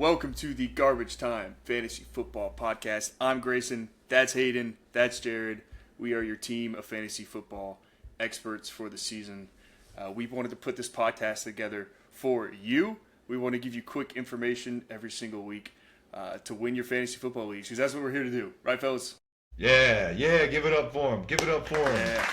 Welcome to the Garbage Time Fantasy Football Podcast. I'm Grayson, that's Hayden, that's Jared. We are your team of fantasy football experts for the season. We wanted to put this podcast together for you. We want to give you quick information every single week to win your fantasy football leagues, because that's what we're here to do. Right, fellas? Yeah, give it up for him. Give it up for him. Yeah.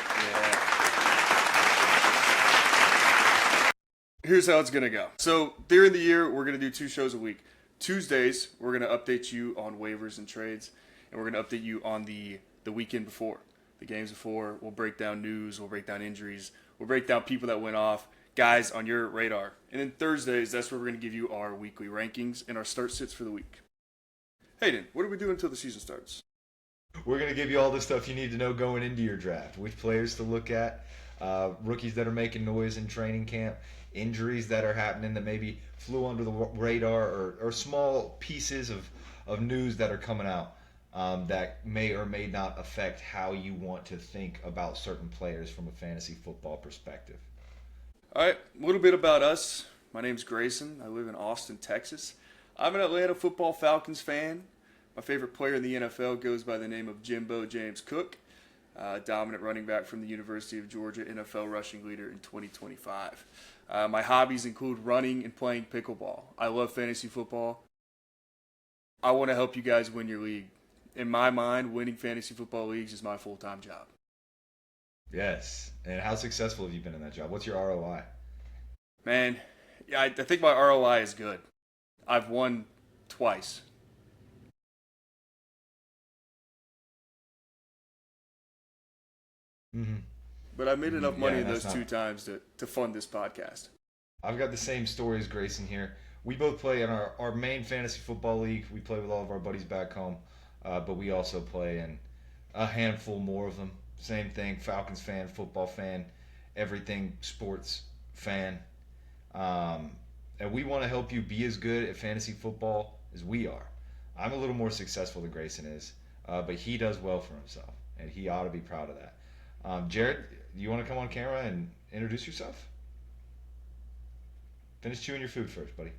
Here's how it's going to go. So during the year, we're going to do 2 shows a week. Tuesdays, we're going to update you on waivers and trades, and we're going to update you on the weekend before, the games before. We'll break down news, we'll break down injuries, we'll break down people that went off, guys on your radar. And then Thursdays, that's where we're going to give you our weekly rankings and our start sits for the week. Hayden, what are we doing until the season starts? We're going to give you all the stuff you need to know going into your draft. Which players to look at, rookies that are making noise in training camp, injuries that are happening that maybe flew under the radar, or small pieces of news that are coming out that may or may not affect how you want to think about certain players from a fantasy football perspective. All right, a little bit about us. My name's Grayson. I live in Austin, Texas. I'm an Atlanta football Falcons fan. My favorite player in the NFL goes by the name of Jimbo James Cook, dominant running back from the University of Georgia, NFL rushing leader in 2025. My hobbies include running and playing pickleball. I love fantasy football. I want to help you guys win your league. In my mind, winning fantasy football leagues is my full-time job. Yes. And how successful have you been in that job? What's your ROI? Man, yeah, I think my ROI is good. I've won twice. Mm-hmm. But I made enough money in those 2 times to fund this podcast. I've got the same story as Grayson here. We both play in our main fantasy football league. We play with all of our buddies back home, but we also play in a handful more of them. Same thing, Falcons fan, football fan, everything sports fan. And we want to help you be as good at fantasy football as we are. I'm a little more successful than Grayson is, but he does well for himself, and he ought to be proud of that. Jared, you want to come on camera and introduce yourself? Finish chewing your food first, buddy.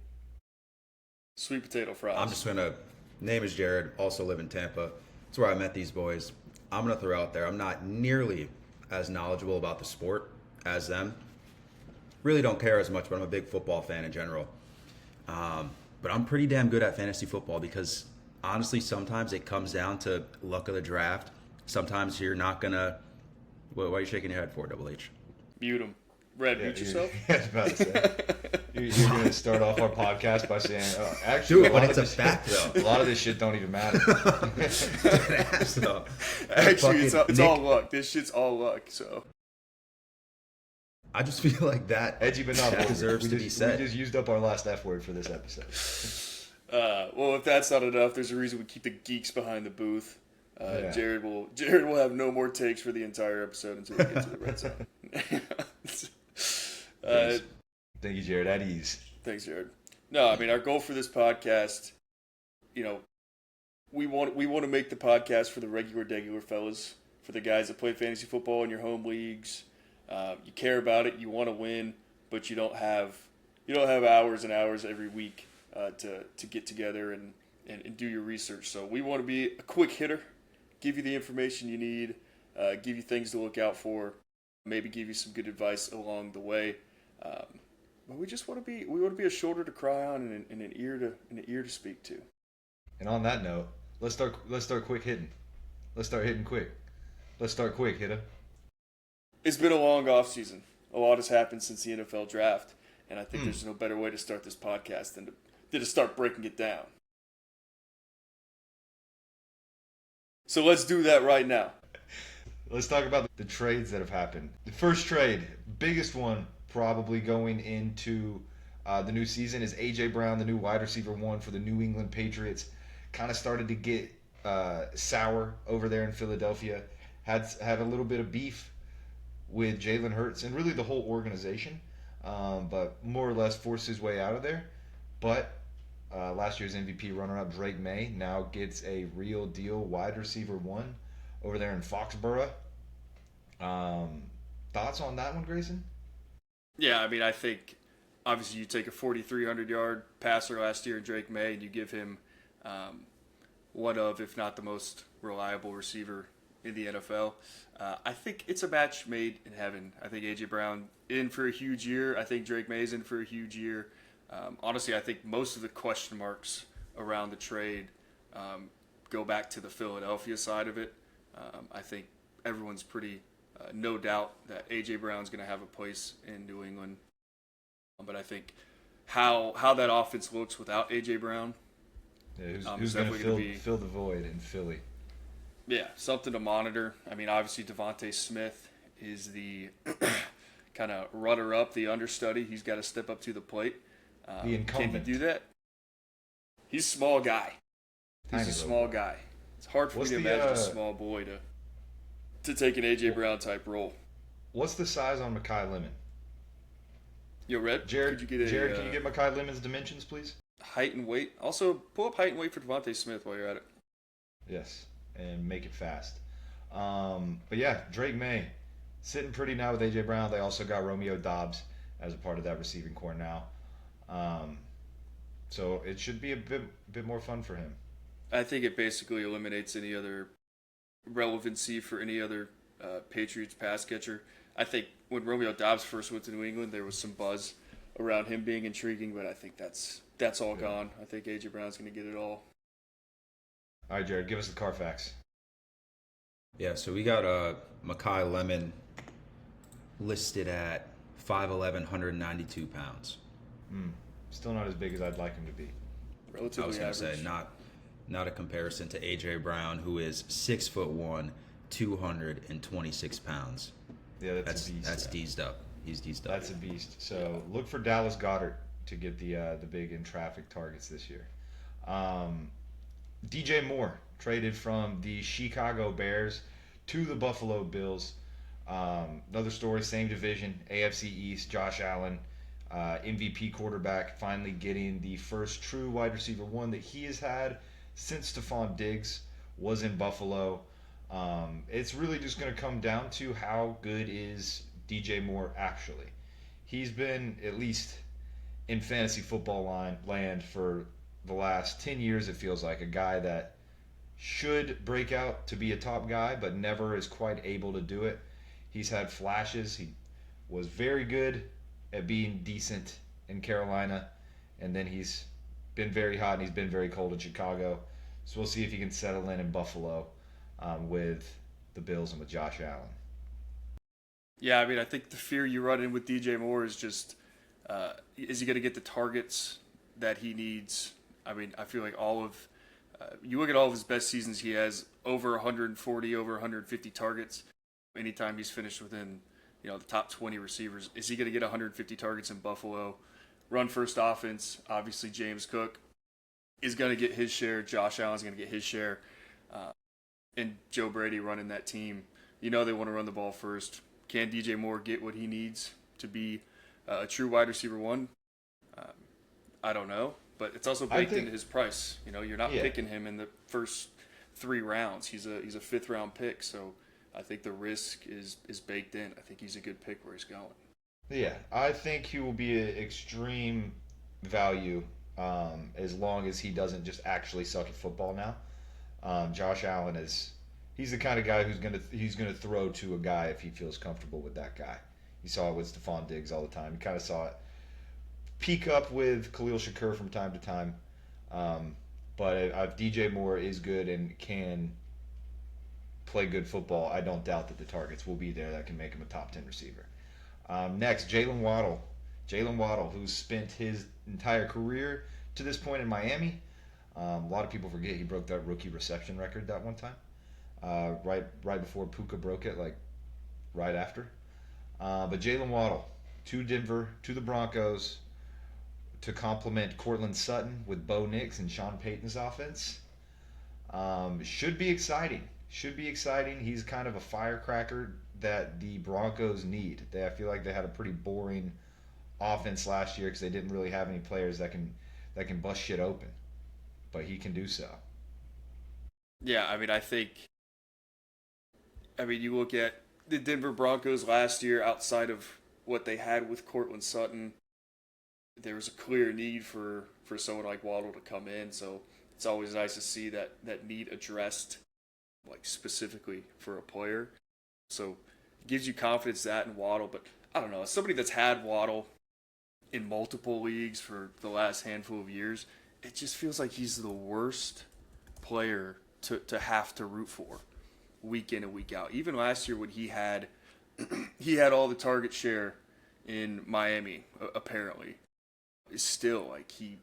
Sweet potato fries. Name is Jared, also live in Tampa. That's where I met these boys. I'm going to throw out there, I'm not nearly as knowledgeable about the sport as them. Really don't care as much, but I'm a big football fan in general. But I'm pretty damn good at fantasy football because, honestly, sometimes it comes down to luck of the draft. Sometimes you're not going to... Why are you shaking your head for, Double H? Mute him. Red, mute yourself. I was about to say. You're going to start off our podcast by saying, actually, do it, but it's a fact, though. A lot of this shit don't even matter. Actually, it's all luck. This shit's all luck, so. I just feel like that edgy but not deserves to be said. We just used up our last F word for this episode. Well, if that's not enough, there's a reason we keep the geeks behind the booth. Jared will have no more takes for the entire episode until we get to the red zone. Thank you, Jared. At ease. Thanks, Jared. No, I mean, our goal for this podcast, we want to make the podcast for the regular fellas, for the guys that play fantasy football in your home leagues. You care about it, you want to win, but you don't have hours and hours every week to get together and do your research. So we want to be a quick hitter, give you the information you need, give you things to look out for, maybe give you some good advice along the way. But we just want to be a shoulder to cry on and an ear to speak to. And on that note, let's start quick hitting. Let's start hitting quick. Let's start quick, hitter. It's been a long offseason. A lot has happened since the NFL draft, and I think there's no better way to start this podcast than to start breaking it down. So let's do that right now. Let's talk about the trades that have happened. The first trade, biggest one probably going into the new season, is A.J. Brown, the new wide receiver 1 for the New England Patriots. Kind of started to get sour over there in Philadelphia. Had a little bit of beef with Jalen Hurts and really the whole organization, but more or less forced his way out of there. But last year's MVP runner-up Drake May now gets a real deal wide receiver 1 over there in Foxborough. Thoughts on that one, Grayson? Yeah, I mean, I think obviously you take a 4,300-yard passer last year in Drake May, and you give him one of, if not the most reliable receiver in the NFL. I think it's a match made in heaven. I think A.J. Brown in for a huge year. I think Drake May's in for a huge year. Honestly, I think most of the question marks around the trade go back to the Philadelphia side of it. I think everyone's pretty no doubt that A.J. Brown's going to have a place in New England. But I think how that offense looks without A.J. Brown, who's going to fill the void in Philly? Yeah, something to monitor. I mean, obviously Devontae Smith is the kind of runner-up, the understudy. He's got to step up to the plate. The incumbent. Can he do that? He's a small guy. He's a small guy. It's hard for me to imagine a small boy to take an A.J. Brown type role. What's the size on Mekhi Lemon? Yo, Red, Jared, can you get Mekhi Lemon's dimensions, please? Height and weight. Also, pull up height and weight for Devontae Smith while you're at it. Yes, and make it fast. But yeah, Drake May sitting pretty now with A.J. Brown. They also got Romeo Doubs as a part of that receiving core now. So it should be a bit more fun for him. I think it basically eliminates any other relevancy for any other Patriots pass catcher. I think when Romeo Doubs first went to New England, there was some buzz around him being intriguing, but I think that's all gone. I think A.J. Brown's going to get it all. All right, Jared, give us the Carfax. Yeah, so we got Mekhi Lemon listed at 5'11", 192 pounds. Still not as big as I'd like him to be. Relatively I was going to average. say, not a comparison to A.J. Brown, who is 6'1", 226 pounds. Yeah, that's a beast. That's D'd up. He's D'd up. That's a beast. So look for Dallas Goedert to get the big in traffic targets this year. DJ Moore traded from the Chicago Bears to the Buffalo Bills. Another story, same division, AFC East. Josh Allen, MVP quarterback, finally getting the first true wide receiver one that he has had since Stephon Diggs was in Buffalo. It's really just going to come down to how good is DJ Moore actually. He's been, at least in fantasy football land for the last 10 years, it feels like, a guy that should break out to be a top guy, but never is quite able to do it. He's had flashes. He was very good at being decent in Carolina, and then he's been very hot and he's been very cold in Chicago. So we'll see if he can settle in Buffalo with the Bills and with Josh Allen. Yeah, I mean, I think the fear you run in with DJ Moore is just, is he going to get the targets that he needs? I mean, I feel like you look at all of his best seasons, he has over 140, over 150 targets. Anytime he's finished within, the top 20 receivers, is he going to get 150 targets in Buffalo? Run first offense, obviously James Cook is going to get his share. Josh Allen's going to get his share. And Joe Brady running that team, they want to run the ball first. Can DJ Moore get what he needs to be a true wide receiver one? I don't know, but it's also baked into his price. You're not picking him in the first 3 rounds. He's a 5th round pick, so I think the risk is baked in. I think he's a good pick where he's going. Yeah, I think he will be an extreme value as long as he doesn't just actually suck at football now. Josh Allen he's the kind of guy he's gonna throw to a guy if he feels comfortable with that guy. You saw it with Stephon Diggs all the time. You kind of saw it peak up with Khalil Shakir from time to time. But if DJ Moore is good and can play good football, I don't doubt that the targets will be there that can make him a top 10 receiver. Next, Jaylen Waddle. Jaylen Waddle, who's spent his entire career to this point in Miami. A lot of people forget he broke that rookie reception record that one time. Right before Puka broke it, right after. But Jaylen Waddle to Denver, to the Broncos, to complement Cortland Sutton with Bo Nix and Sean Payton's offense. Should be exciting. He's kind of a firecracker that the Broncos need. I feel like they had a pretty boring offense last year because they didn't really have any players that can bust shit open. But he can do so. Yeah, I mean, you look at the Denver Broncos last year outside of what they had with Cortland Sutton. there was a clear need for someone like Waddle to come in. So it's always nice to see that need addressed, like specifically for a player. So it gives you confidence that in Waddle. But I don't know, as somebody that's had Waddle in multiple leagues for the last handful of years, it just feels like he's the worst player to have to root for week in and week out. Even last year when he had all the target share in Miami, apparently, is still like he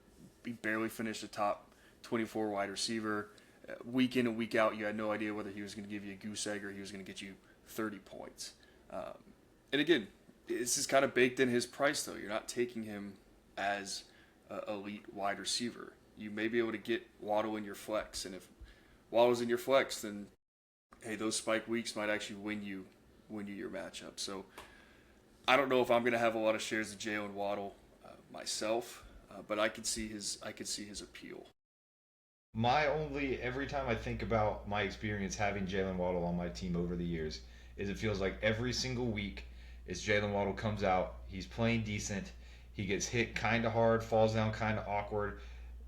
barely finished the top 24 wide receiver. Week in and week out, you had no idea whether he was going to give you a goose egg or he was going to get you 30 points. And again, this is kind of baked in his price, though. You're not taking him as an elite wide receiver. You may be able to get Waddle in your flex, and if Waddle's in your flex, then hey, those spike weeks might actually win you your matchup. So I don't know if I'm going to have a lot of shares of Jaylen Waddle myself, but I could see his appeal. Every time I think about my experience having Jaylen Waddle on my team over the years, is it feels like every single week is Jaylen Waddle comes out, he's playing decent, he gets hit kind of hard, falls down kind of awkward.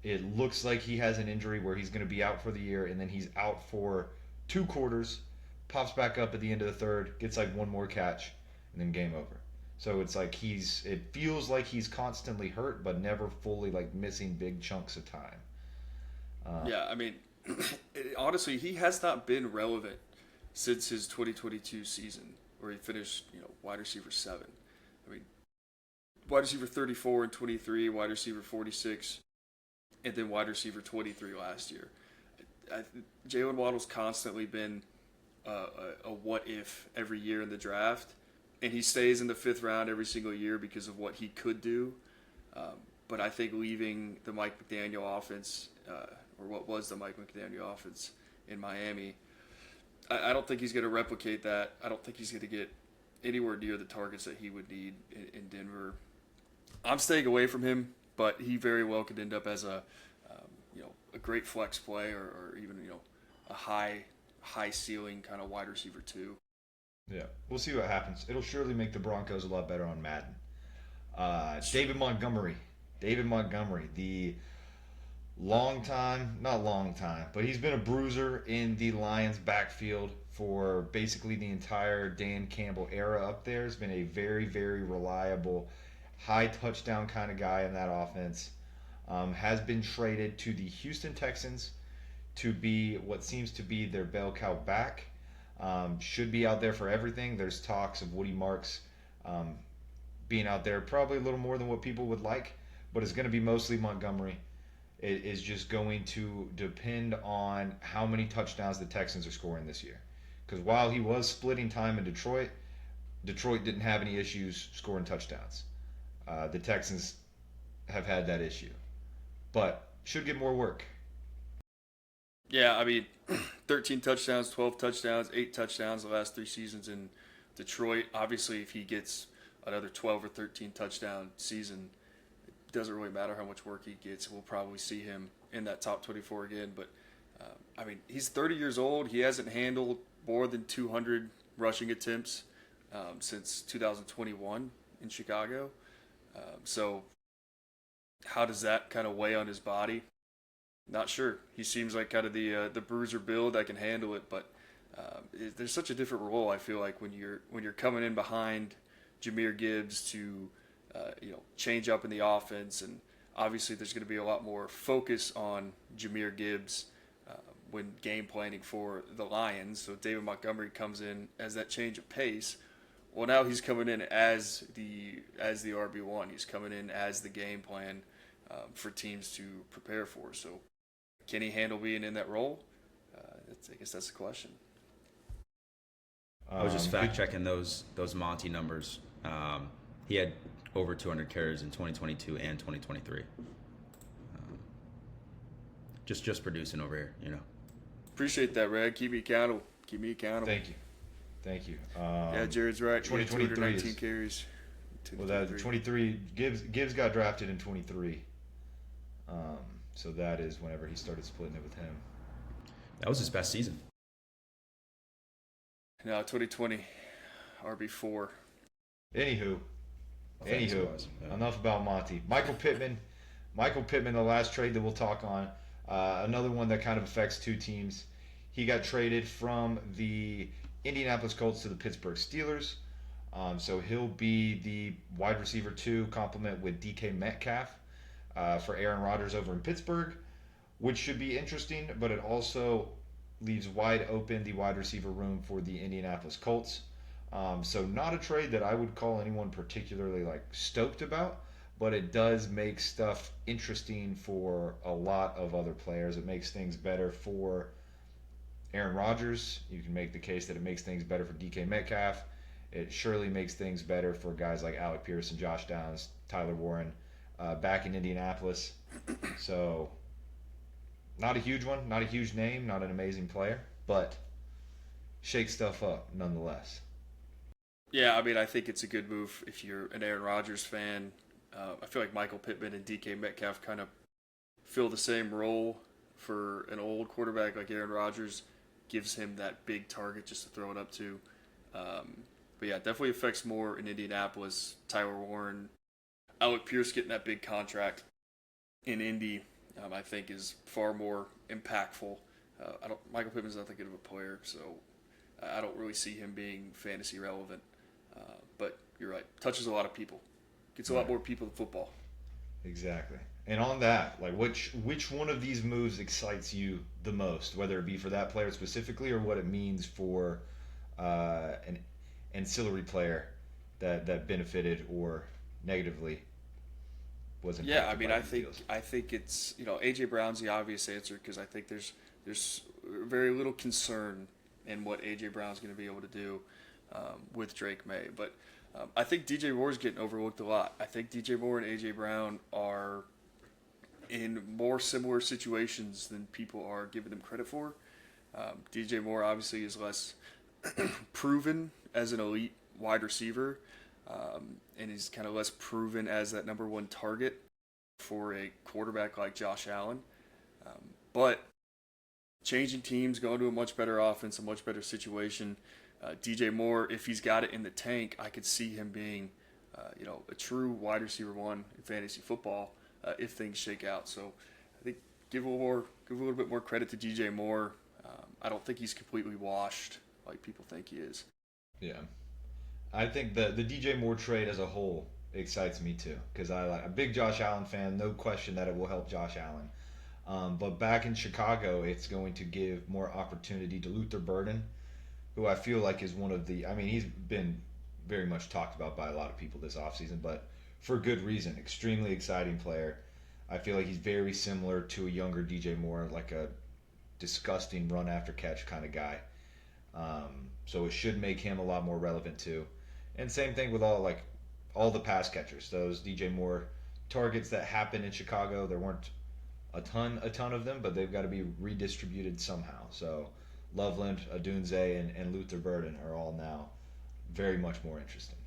It looks like he has an injury where he's going to be out for the year, and then he's out for 2 quarters, pops back up at the end of the third, gets like one more catch, and then game over. So it's like it feels like he's constantly hurt, but never fully like missing big chunks of time. Yeah, I mean, honestly, he has not been relevant since his 2022 season, where he finished, wide receiver 7. I mean, wide receiver 34 and 23, wide receiver 46, and then wide receiver 23 last year. Jaylen Waddle's constantly been a what if every year in the draft, and he stays in the 5th round every single year because of what he could do. But I think leaving the Mike McDaniel offense, or what was the Mike McDaniel offense in Miami, I don't think he's going to replicate that. I don't think he's going to get anywhere near the targets that he would need in Denver. I'm staying away from him, but he very well could end up as a great flex play or even a high ceiling kind of wide receiver 2. Yeah, we'll see what happens. It'll surely make the Broncos a lot better on Madden. David Montgomery, the not long time, but he's been a bruiser in the Lions backfield for basically the entire Dan Campbell era up there. Has been a very, very reliable, high touchdown kind of guy in that offense. Has been traded to the Houston Texans to be what seems to be their bell cow back. Should be out there for everything. There's talks of Woody Marks being out there probably a little more than what people would like, but it's going to be mostly Montgomery. It is just going to depend on how many touchdowns the Texans are scoring this year. Because while he was splitting time in Detroit didn't have any issues scoring touchdowns. The Texans have had that issue, but should get more work. Yeah, I mean, 13 touchdowns, 12 touchdowns, 8 touchdowns the last 3 seasons in Detroit. Obviously, if he gets another 12 or 13 touchdown season, it doesn't really matter how much work he gets. We'll probably see him in that top 24 again. But, I mean, he's 30 years old. He hasn't handled more than 200 rushing attempts since 2021 in Chicago. So how does that kind of weigh on his body? Not sure. He seems like kind of the bruiser build that can handle it, but there's such a different role. I feel like when you're coming in behind Jahmyr Gibbs to change up in the offense, and obviously there's going to be a lot more focus on Jahmyr Gibbs when game planning for the Lions. So David Montgomery comes in as that change of pace. Well, now he's coming in as the RB1. He's coming in as the game plan for teams to prepare for. So can he handle being in that role? I guess that's the question. I was just fact-checking those Monty numbers. He had over 200 carries in 2022 and 2023. Just producing over here, Appreciate that, Red. Keep me accountable. Thank you. Yeah, Jared's right. 219 carries. Well, that 23 Gibbs got drafted in 23. So that is whenever he started splitting it with him. That was his best season. No, 2020, RB4. Anywho, Anywho, Yeah. enough about Monty. Michael Pittman. Michael Pittman, the last trade that we'll talk on. Another one that kind of affects two teams. He got traded from the Indianapolis Colts to the Pittsburgh Steelers. So he'll be the wide receiver 2 complement with DK Metcalf for Aaron Rodgers over in Pittsburgh, which should be interesting, but it also leaves wide open the wide receiver room for the Indianapolis Colts. So not a trade that I would call anyone particularly stoked about, but it does make stuff interesting for a lot of other players. It makes things better for Aaron Rodgers. You can make the case that it makes things better for DK Metcalf. It surely makes things better for guys like Alec Pierce and Josh Downs, Tyler Warren, back in Indianapolis. So not a huge one, not a huge name, not an amazing player, but shake stuff up nonetheless. Yeah, I mean, I think it's a good move if you're an Aaron Rodgers fan. I feel like Michael Pittman and DK Metcalf kind of fill the same role for an old quarterback like Aaron Rodgers. Gives him that big target just to throw it up to. But yeah, it definitely affects more in Indianapolis. Tyler Warren, Alec Pierce getting that big contract in Indy, I think is far more impactful. Michael Pittman's not that good of a player, so I don't really see him being fantasy relevant. But you're right, touches a lot of people, gets a lot more people to football. Exactly. And on that, which one of these moves excites you the most, whether it be for that player specifically or what it means for an ancillary player that benefited or negatively was impacted? Yeah, I mean, I think it's AJ Brown's the obvious answer because I think there's very little concern in what AJ Brown's going to be able to do with Drake May, but I think DJ Moore's getting overlooked a lot. I think DJ Moore and AJ Brown are in more similar situations than people are giving them credit for. DJ Moore obviously is less proven as an elite wide receiver, and he's kind of less proven as that number one target for a quarterback like Josh Allen. But changing teams, going to a much better offense, a much better situation. DJ Moore, if he's got it in the tank, I could see him being, a true wide receiver 1 in fantasy football if things shake out. So I think give a little bit more credit to DJ Moore. I don't think he's completely washed like people think he is. Yeah, I think the DJ Moore trade as a whole excites me too because I'm a big Josh Allen fan. No question that it will help Josh Allen. But back in Chicago, it's going to give more opportunity to Luther Burden, who I feel like is one of he's been very much talked about by a lot of people this offseason, but for good reason. Extremely exciting player. I feel like he's very similar to a younger DJ Moore, like a disgusting run after catch kind of guy. So it should make him a lot more relevant too. And same thing with all the pass catchers. Those DJ Moore targets that happened in Chicago, there weren't a ton of them, but they've got to be redistributed somehow. So Loveland, Adunze, and Luther Burden are all now very much more interesting.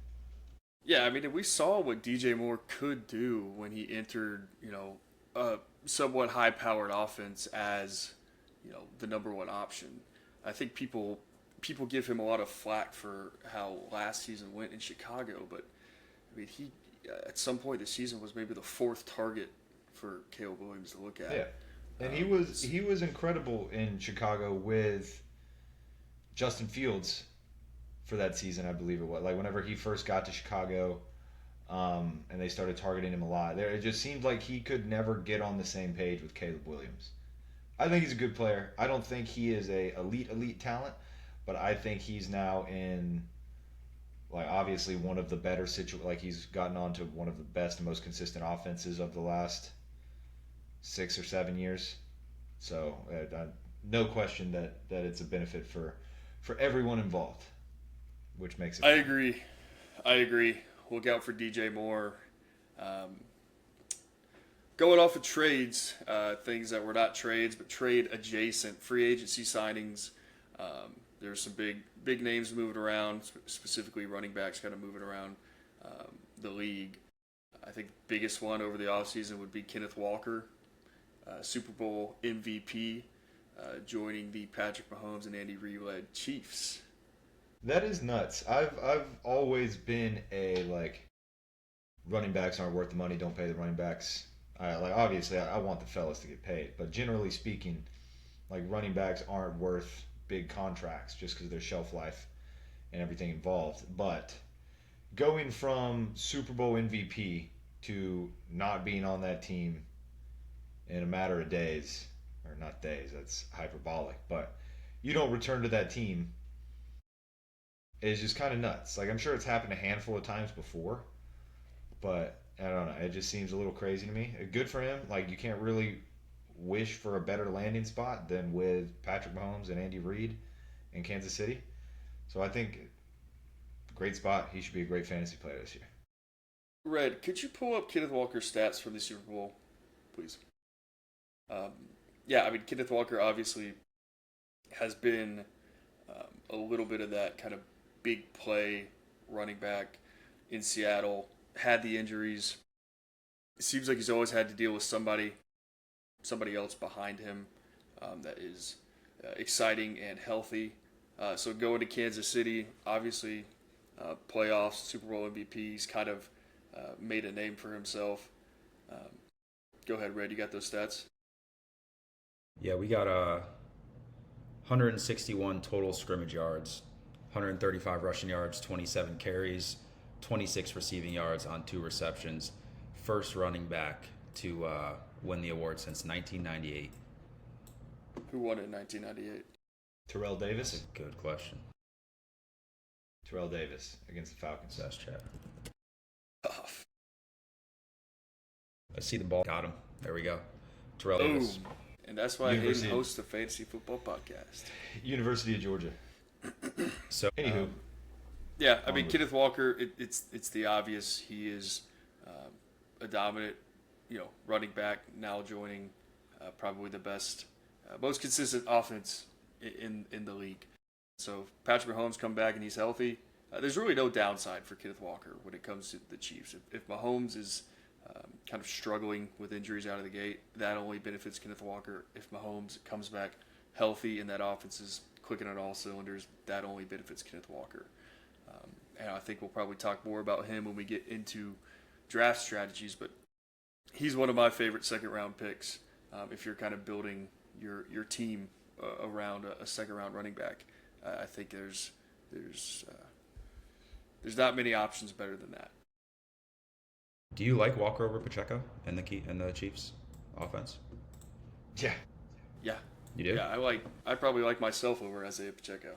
Yeah, I mean, we saw what DJ Moore could do when he entered, a somewhat high-powered offense as, the number one option. I think people give him a lot of flack for how last season went in Chicago, but I mean, he at some point this season was maybe the 4th target for Caleb Williams to look at. Yeah, and he was incredible in Chicago with Justin Fields for that season, I believe it was. Whenever he first got to Chicago, and they started targeting him a lot, it just seemed like he could never get on the same page with Caleb Williams. I think he's a good player. I don't think he is a elite talent, but I think he's now in obviously one of the better he's gotten on to one of the best and most consistent offenses of the last 6 or 7 years. So no question that it's a benefit for everyone involved, which makes it fun. I agree. Look out for DJ Moore. Going off of trades, things that were not trades but trade adjacent, free agency signings. There's some big names moving around, specifically running backs kind of moving around the league. I think the biggest one over the offseason would be Kenneth Walker, Super Bowl MVP, joining the Patrick Mahomes and Andy Reid-led Chiefs. That is nuts. I've always been a running backs aren't worth the money. Don't pay the running backs. Obviously, I want the fellas to get paid, but generally speaking, like running backs aren't worth big contracts just because of their shelf life and everything involved. But going from Super Bowl MVP to not being on that team in a matter of days, or not days, that's hyperbolic, but you don't return to that team is just kind of nuts. Like, I'm sure it's happened a handful of times before, but I don't know. It just seems a little crazy to me. Good for him. Like, you can't really wish for a better landing spot than with Patrick Mahomes and Andy Reid in Kansas City. So I think great spot. He should be a great fantasy player this year. Red, could you pull up Kenneth Walker's stats from the Super Bowl, please? Yeah, I mean, Kenneth Walker obviously has been a little bit of that kind of big play running back in Seattle. Had the injuries. It seems like he's always had to deal with somebody else behind him that is exciting and healthy. So going to Kansas City, obviously playoffs, Super Bowl MVP, he's kind of made a name for himself. Go ahead, Red. You got those stats? Yeah, we got 161 total scrimmage yards, 135 rushing yards, 27 carries, 26 receiving yards on 2 receptions. First running back to win the award since 1998. Who won it in 1998? Terrell Davis? That's a good question. Terrell Davis against the Falcons. That's chat. Tough. I see the ball. Got him. There we go. Terrell Davis. Boom. And that's why Hayden hosts the Fantasy Football Podcast. University of Georgia. So, anywho. Yeah, I mean, Kenneth Walker, it's the obvious. He is a dominant, running back, now joining probably the best, most consistent offense in the league. So Patrick Mahomes come back and he's healthy. There's really no downside for Kenneth Walker when it comes to the Chiefs. If Mahomes is kind of struggling with injuries out of the gate, that only benefits Kenneth Walker. If Mahomes comes back healthy and that offense is clicking on all cylinders, that only benefits Kenneth Walker. And I think we'll probably talk more about him when we get into draft strategies, but he's one of my favorite second-round picks if you're kind of building your team around a second-round running back. I think there's not many options better than that. Do you like Walker over Pacheco and the Chiefs offense? Yeah. Yeah. You do? Yeah, I probably like myself over Isaiah Pacheco.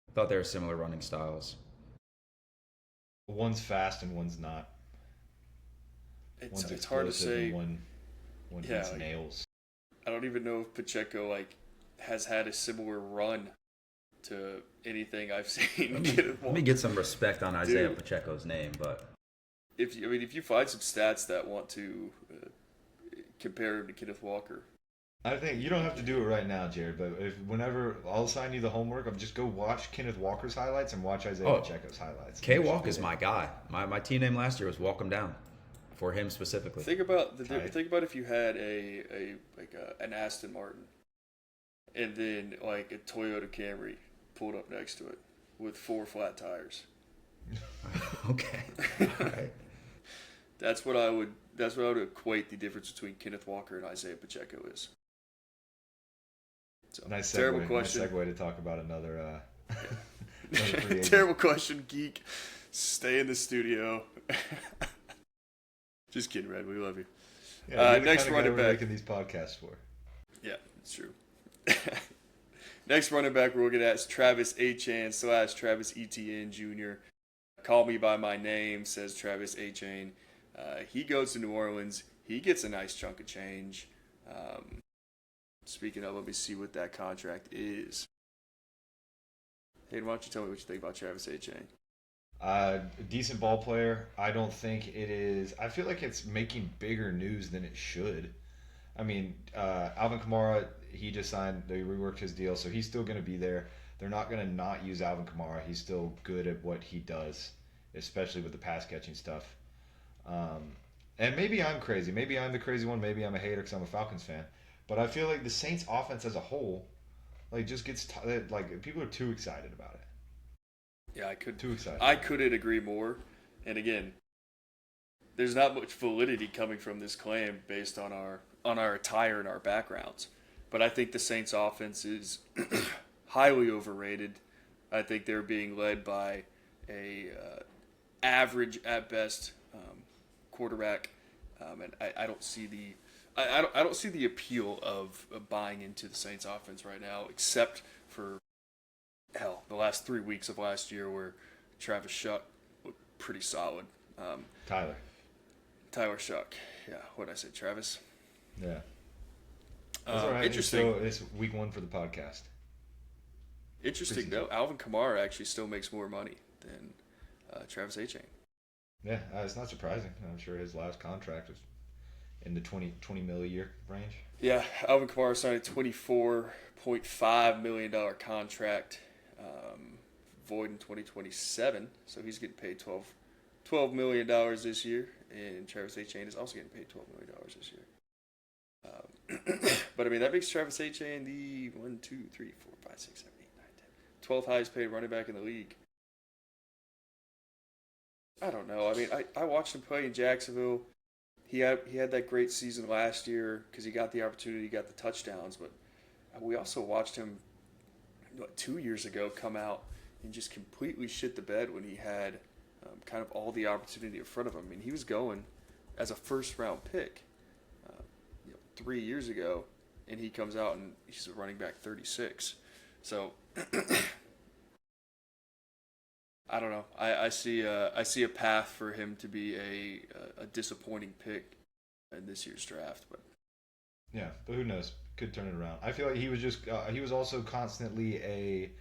I thought they were similar running styles. One's fast and one's not. It's hard to say. One hits nails. I don't even know if Pacheco has had a similar run to anything I've seen. Let me get some respect on Isaiah Pacheco's name, but if you find some stats that want to compare him to Kenneth Walker. I think you don't have to do it right now, Jared, but whenever I'll assign you the homework of just go watch Kenneth Walker's highlights and watch Isaiah Pacheco's highlights. K-Walk is my guy. My team name last year was Walk Him Down, for him specifically. Think about if you had an Aston Martin and then a Toyota Camry pulled up next to it with 4 flat tires. Okay. All right. That's what I would equate the difference between Kenneth Walker and Isaiah Pacheco is. So, nice segue. Terrible question. Nice segue to talk about another terrible question, geek. Stay in the studio. Just kidding, Red. We love you. Yeah, next running back. Making these podcasts for. Yeah, it's true. Next running back we're looking at is Travis Etienne / Travis Etienne Jr. Call me by my name, says Travis Etienne. He goes to New Orleans. He gets a nice chunk of change. Speaking of, let me see what that contract is. Hayden, why don't you tell me what you think about Travis Etienne? Decent ball player. I don't think it is. I feel like it's making bigger news than it should. I mean, Alvin Kamara, he just signed. They reworked his deal, so he's still going to be there. They're not going to not use Alvin Kamara. He's still good at what he does, especially with the pass catching stuff. And maybe I'm crazy. Maybe I'm the crazy one. Maybe I'm a hater because I'm a Falcons fan. But I feel like the Saints offense as a whole, just gets people are too excited about it. Yeah, Too excited. I couldn't agree more. And again, there's not much validity coming from this claim based on our attire and our backgrounds. But I think the Saints offense is highly overrated. I think they're being led by a average at best quarterback, and I don't see the I don't see the appeal of buying into the Saints offense right now, except for the last 3 weeks of last year where Travis Shuck looked pretty solid. Tyler Shuck. Yeah, what did I say, Travis? Yeah. That's all right. Interesting. It's week 1 for the podcast. Interesting, though. Alvin Kamara actually still makes more money than Travis Etienne. Yeah, it's not surprising. I'm sure his last contract was in the 20 mil a year range. Yeah, Alvin Kamara signed a $24.5 million contract, void in 2027, so he's getting paid $12 million this year, and Travis Etienne is also getting paid $12 million this year. But I mean, that makes Travis Etienne the 12th highest paid running back in the league. I don't know. I mean, I watched him play in Jacksonville. He had that great season last year because he got the opportunity, he got the touchdowns. But we also watched him 2 years ago come out and just completely shit the bed when he had kind of all the opportunity in front of him. I mean, he was going as a first-round pick 3 years ago, and he comes out and he's a running back 36. So I don't know. I see a path for him to be a disappointing pick in this year's draft, but but who knows? Could turn it around. I feel like he was just he was also constantly a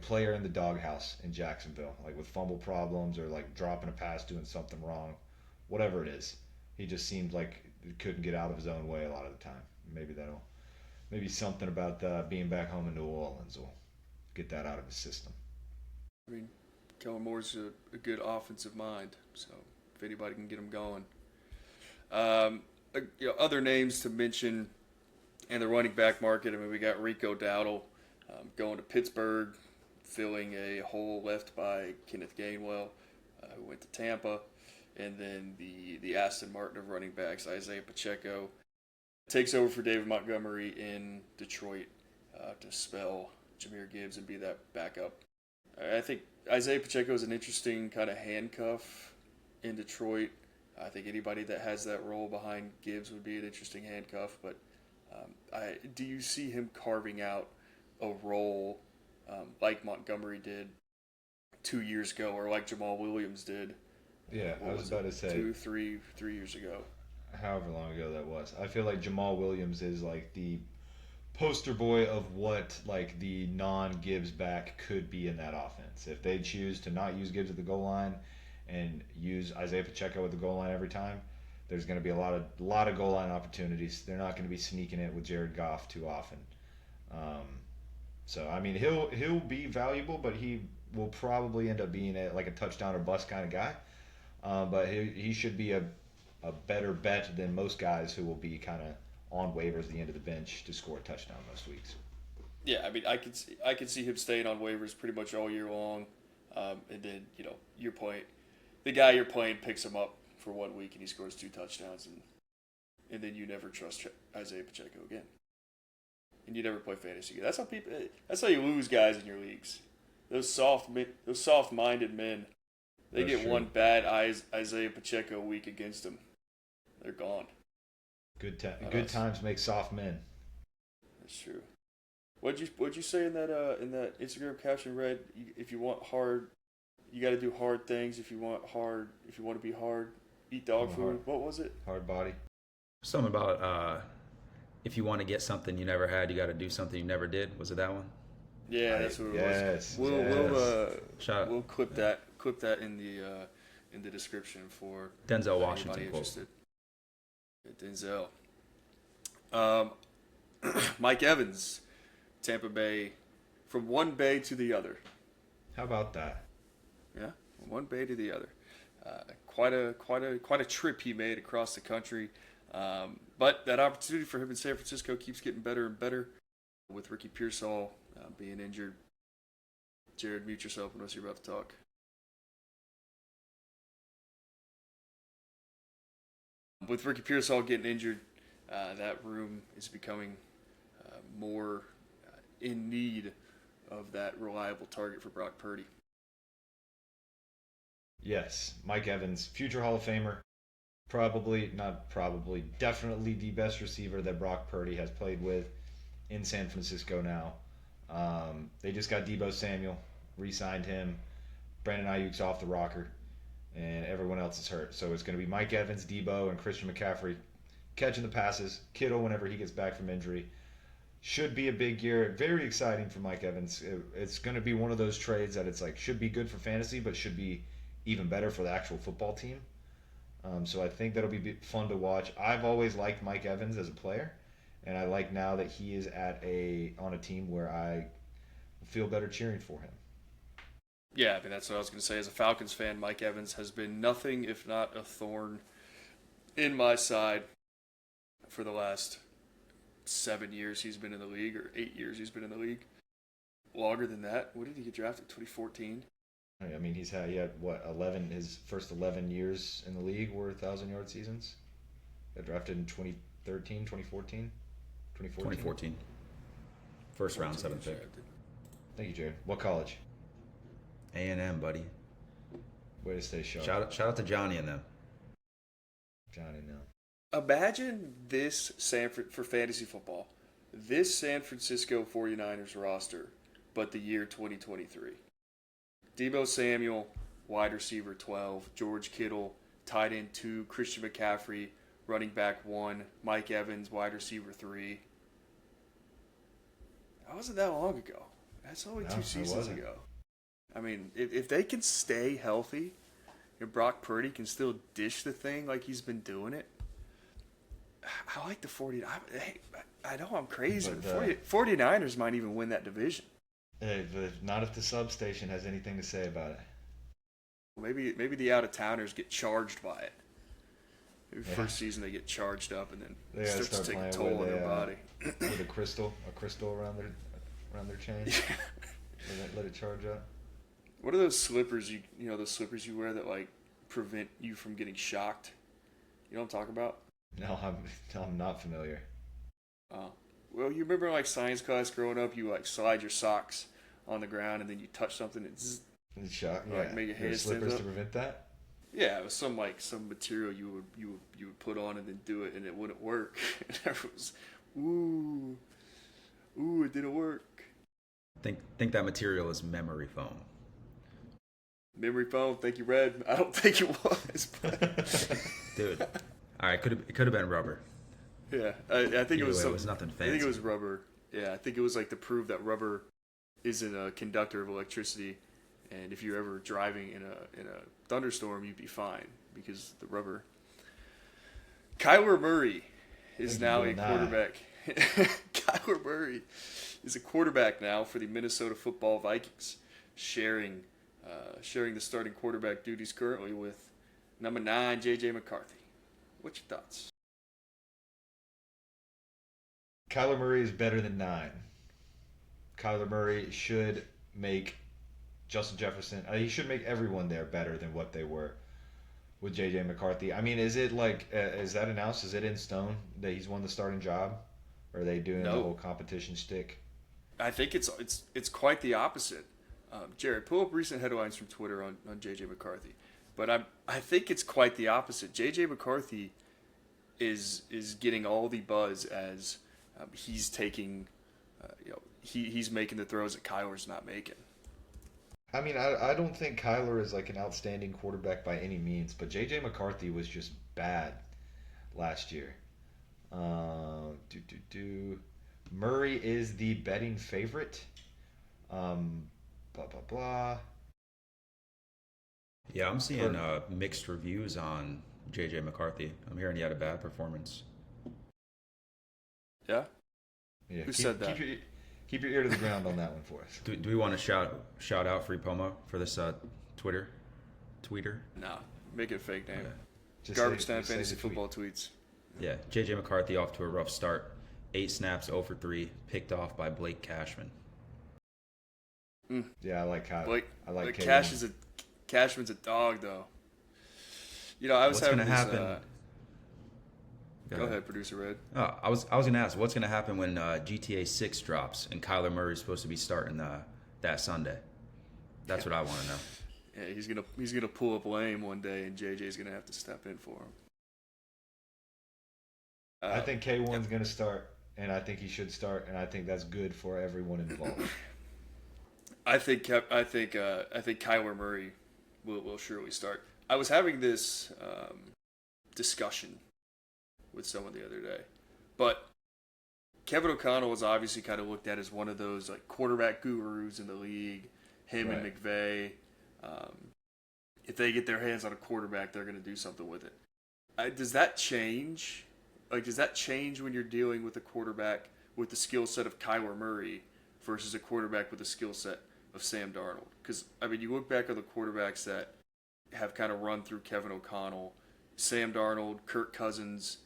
player in the doghouse in Jacksonville, like with fumble problems or like dropping a pass, doing something wrong, whatever it is. He just seemed like he couldn't get out of his own way a lot of the time. Maybe something about being back home in New Orleans will get that out of his system. I mean, Kellen Moore's a good offensive mind, so if anybody can get him going. Other names to mention in the running back market, I mean, we got Rico Dowdle going to Pittsburgh, filling a hole left by Kenneth Gainwell, who went to Tampa. And then the Aston Martin of running backs, Isaiah Pacheco, takes over for David Montgomery in Detroit to spell Jahmyr Gibbs and be that backup. I think Isaiah Pacheco is an interesting kind of handcuff in Detroit. I think anybody that has that role behind Gibbs would be an interesting handcuff. But do you see him carving out a role like Montgomery did 2 years ago, or like Jamal Williams did? Yeah, I was about to say 3 years ago. However long ago that was. I feel like Jamal Williams is like the poster boy of what like the non-Gibbs back could be in that offense. If they choose to not use Gibbs at the goal line and use Isaiah Pacheco at the goal line every time, there's going to be a lot of goal line opportunities. They're not going to be sneaking it with Jared Goff too often. So I mean, he'll be valuable, but he will probably end up being a touchdown or bust kind of guy. But he should be a better bet than most guys who will be kind of on waivers at the end of the bench to score a touchdown most weeks. Yeah, I mean, I could see him staying on waivers pretty much all year long, and then the guy you're playing picks him up for 1 week and he scores 2 touchdowns, and then you never trust Isaiah Pacheco again, and you never play fantasy. That's how you lose guys in your leagues. Those soft-minded men. They That's get true. one bad Isaiah Pacheco week against them. They're gone. Good times make soft men. That's true. What'd you say in that Instagram caption, Red? If you want hard, you got to do hard things. If you want to be hard, eat dog food. Hard. What was it? Hard body. Something about if you want to get something you never had, you got to do something you never did. Was it that one? Yeah, that's what it was. We'll clip that in the description for Denzel Washington quote. Interested. Denzel. Mike Evans, Tampa Bay, from one bay to the other. How about that? Yeah, from one bay to the other. Quite a trip he made across the country. But that opportunity for him in San Francisco keeps getting better and better. With Ricky Pearsall being injured. Jared, mute yourself unless you're about to talk. With Ricky Pearsall getting injured, that room is becoming more in need of that reliable target for Brock Purdy. Yes, Mike Evans, future Hall of Famer. Definitely the best receiver that Brock Purdy has played with in San Francisco now. They just got Deebo Samuel, re-signed him. Brandon Ayuk's off the rocker, and everyone else is hurt. So it's going to be Mike Evans, Deebo, and Christian McCaffrey catching the passes. Kittle, whenever he gets back from injury. Should be a big year. Very exciting for Mike Evans. It's going to be one of those trades that it's like should be good for fantasy, but should be even better for the actual football team. So I think that'll be fun to watch. I've always liked Mike Evans as a player, and I like now that he is on a team where I feel better cheering for him. Yeah, I mean, that's what I was going to say. As a Falcons fan, Mike Evans has been nothing if not a thorn in my side for the last 7 years he's been in the league, or 8 years he's been in the league. Longer than that. What did he get drafted? 2014? I mean, he had what, 11, his first 11 years in the league were 1,000-yard seasons? Got drafted in 2013, 2014? 2014. First round, 7th pick. Thank you, Jared. What college? A&M, buddy. Way to stay sharp. Shout out to Johnny and them. Johnny, no. Imagine this for fantasy football. This San Francisco 49ers roster, but the year 2023. Deebo Samuel, wide receiver 12. George Kittle, tight end 2. Christian McCaffrey, running back 1. Mike Evans, wide receiver 3. That wasn't that long ago. That's only 2 seasons ago. I mean, if they can stay healthy, and Brock Purdy can still dish the thing like he's been doing it, I like the 49ers. I know I'm crazy. The 49ers might even win that division. Hey, but not if the substation has anything to say about it. Maybe the out-of-towners get charged by it. Maybe first season they get charged up and then it starts to take a toll on their body. With a crystal around their chain. Let it charge up. What are those slippers those slippers you wear that like prevent you from getting shocked? You know what I'm talking about? No, I'm not familiar. Oh. Well, you remember like science class growing up, you like slide your socks on the ground and then you touch something and it's shock. Yeah. Like make your head stand slippers up. to prevent that? Yeah, it was some material you would put on and then do it and it wouldn't work. And everyone was, ooh, it didn't work. Think that material is memory foam. Memory foam, thank you, Red. I don't think it was. Dude, all right, it could have been rubber. Yeah, I think it was. It was nothing fancy. I think it was rubber. Yeah, I think it was like to prove that rubber isn't a conductor of electricity, and if you're ever driving in a thunderstorm, you'd be fine because the rubber. Kyler Murray is now a quarterback. Kyler Murray is a quarterback now for the Minnesota Football Vikings, sharing the starting quarterback duties currently with number 9 J.J. McCarthy. What's your thoughts? Kyler Murray is better than 9. Kyler Murray should make Justin Jefferson. He should make everyone there better than what they were with J.J. McCarthy. I mean, is it like is that announced? Is it in stone that he's won the starting job? Or are they doing the whole competition shtick? I think it's quite the opposite. Jared, pull up recent headlines from Twitter on J.J. McCarthy. But I think it's quite the opposite. J.J. McCarthy is getting all the buzz as he's taking, he's making the throws that Kyler's not making. I mean, I don't think Kyler is like an outstanding quarterback by any means, but J.J. McCarthy was just bad last year. Murray is the betting favorite. Blah, blah, blah. Yeah, I'm seeing mixed reviews on J.J. McCarthy. I'm hearing he had a bad performance. Yeah? Who said that? Keep your ear to the ground on that one for us. Do we want to shout out Free Pomo for this tweeter? No, make it a fake name. Okay. Garbage Time Fantasy Football tweets. Yeah, J.J. McCarthy off to a rough start. 8 snaps, 0 for 3, picked off by Blake Cashman. Yeah, I like Kyle. I like Cashman's. Cashman's a dog, though. I was What's having going to happen? Go ahead, Producer Red. I was gonna ask, what's gonna happen when GTA 6 drops and Kyler Murray's supposed to be starting that Sunday? That's what I want to know. Yeah, he's gonna pull up lame one day, and JJ's gonna have to step in for him. I think K1's going to start, and I think he should start, and I think that's good for everyone involved. I think Kyler Murray will surely start. I was having this discussion with someone the other day, but Kevin O'Connell is obviously kind of looked at as one of those like quarterback gurus in the league. Him and McVay. If they get their hands on a quarterback, they're going to do something with it. Does that change? Like, does that change when you're dealing with a quarterback with the skill set of Kyler Murray versus a quarterback with the skill set of Sam Darnold? Because, I mean, you look back on the quarterbacks that have kind of run through Kevin O'Connell, Sam Darnold, Kirk Cousins,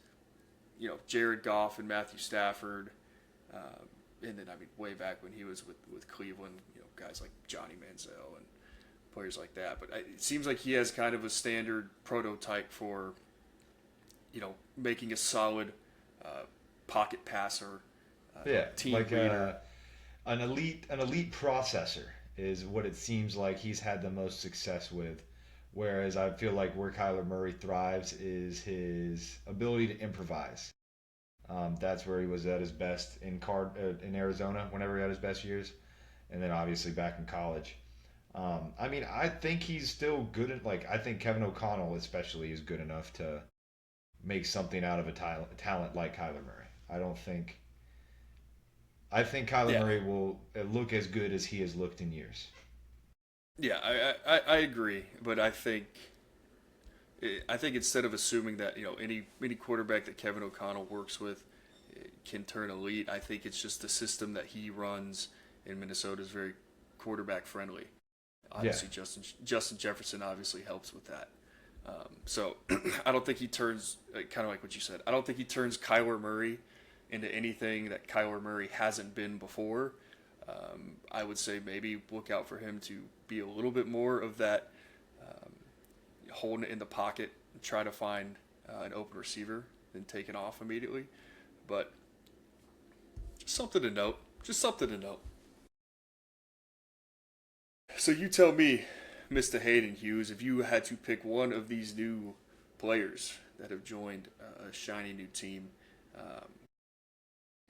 Jared Goff and Matthew Stafford, and then, I mean, way back when he was with Cleveland, guys like Johnny Manziel and players like that. But it seems like he has kind of a standard prototype for making a solid pocket passer, team like leader. An elite processor is what it seems like he's had the most success with. Whereas I feel like where Kyler Murray thrives is his ability to improvise. That's where he was at his best in Arizona whenever he had his best years, and then obviously back in college. I mean, I think he's still good at I think Kevin O'Connell especially is good enough to make something out of a talent like Kyler Murray. I think Kyler Murray will look as good as he has looked in years. Yeah, I agree, but I think instead of assuming that any quarterback that Kevin O'Connell works with can turn elite, I think it's just the system that he runs in Minnesota is very quarterback friendly. Obviously, Justin Jefferson obviously helps with that. So I don't think he turns, kind of like what you said, I don't think he turns Kyler Murray into anything that Kyler Murray hasn't been before. I would say maybe look out for him to be a little bit more of that holding it in the pocket and try to find an open receiver than take it off immediately. But just something to note. So you tell me, Mr. Hayden Hughes, if you had to pick one of these new players that have joined a shiny new team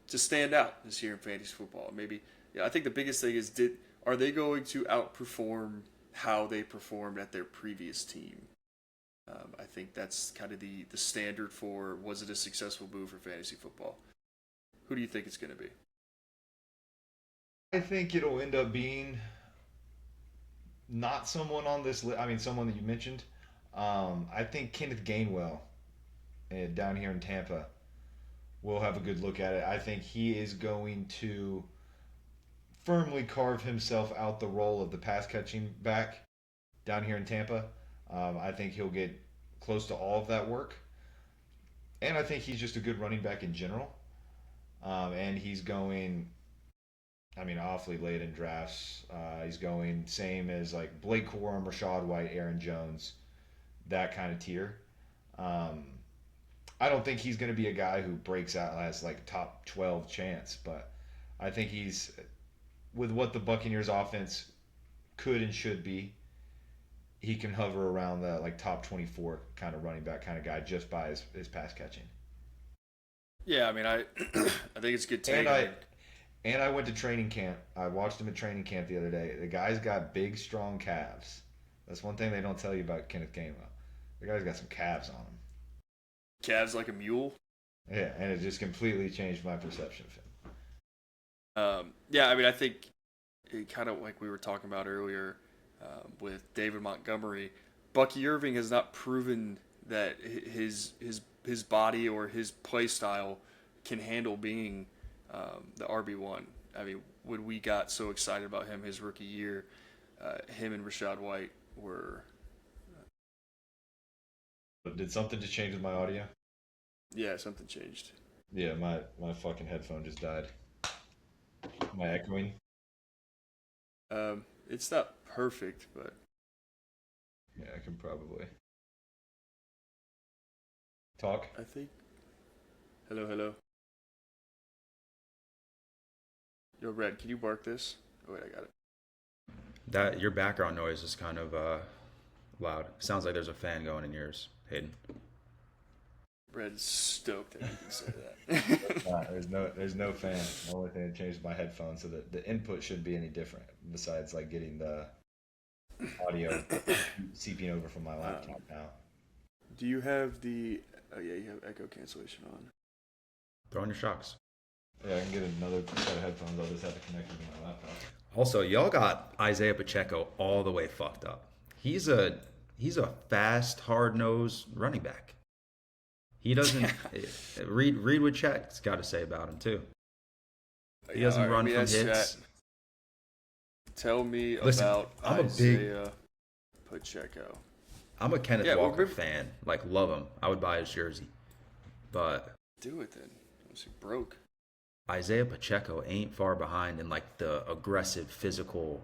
to stand out this year in fantasy football, maybe, I think the biggest thing is, are they going to outperform how they performed at their previous team? I think that's kind of the standard for, was it a successful move for fantasy football? Who do you think it's going to be? I think it'll end up being not someone on this list. I mean, someone that you mentioned. I think Kenneth Gainwell down here in Tampa will have a good look at it. I think he is going to firmly carve himself out the role of the pass-catching back down here in Tampa. I think he'll get close to all of that work. And I think he's just a good running back in general. And he's going, awfully late in drafts. He's going same as like Blake Corum, Rashad White, Aaron Jones, that kind of tier. I don't think he's going to be a guy who breaks out as like top 12 chance, but I think he's, with what the Buccaneers offense could and should be, he can hover around the like top 24 kind of running back kind of guy just by his pass catching. Yeah, I mean, I think it's a good take. And I went to training camp. I watched him at training camp the other day. The guy's got big, strong calves. That's one thing they don't tell you about Kenneth Gainwell. The guy's got some calves on him. Calves like a mule? Yeah, and it just completely changed my perception of him. I think it kind of like we were talking about earlier with David Montgomery, Bucky Irving has not proven that his body or his play style can handle being the RB1. I mean, when we got so excited about him his rookie year, him and Rashad White were... Did something just change with my audio? Yeah, something changed. Yeah, my fucking headphone just died. Am I echoing? It's not perfect, but... Yeah, I can probably... Talk? I think... Hello, hello. Yo, Red, can you bark this? Oh, wait, I got it. That your background noise is kind of loud. Sounds like there's a fan going in yours, Hayden. Red's stoked that you can say that. There's no fan. The only thing that changed my headphones, so the input shouldn't be any different. Besides, like getting the audio seeping over from my laptop now. Do you have the? Oh yeah, you have echo cancellation on. Throw on your shocks. Yeah, I can get another set of headphones. I'll just have to connect it to my laptop. Also, y'all got Isaiah Pacheco all the way fucked up. He's a fast, hard-nosed running back. He doesn't read what Chet's got to say about him too. He doesn't run from hits. Chat. Tell me Listen, about Isaiah Pacheco. I'm a Kenneth Walker fan. Like, love him. I would buy his jersey. But do it then. Unless you're broke. Isaiah Pacheco ain't far behind in like the aggressive physical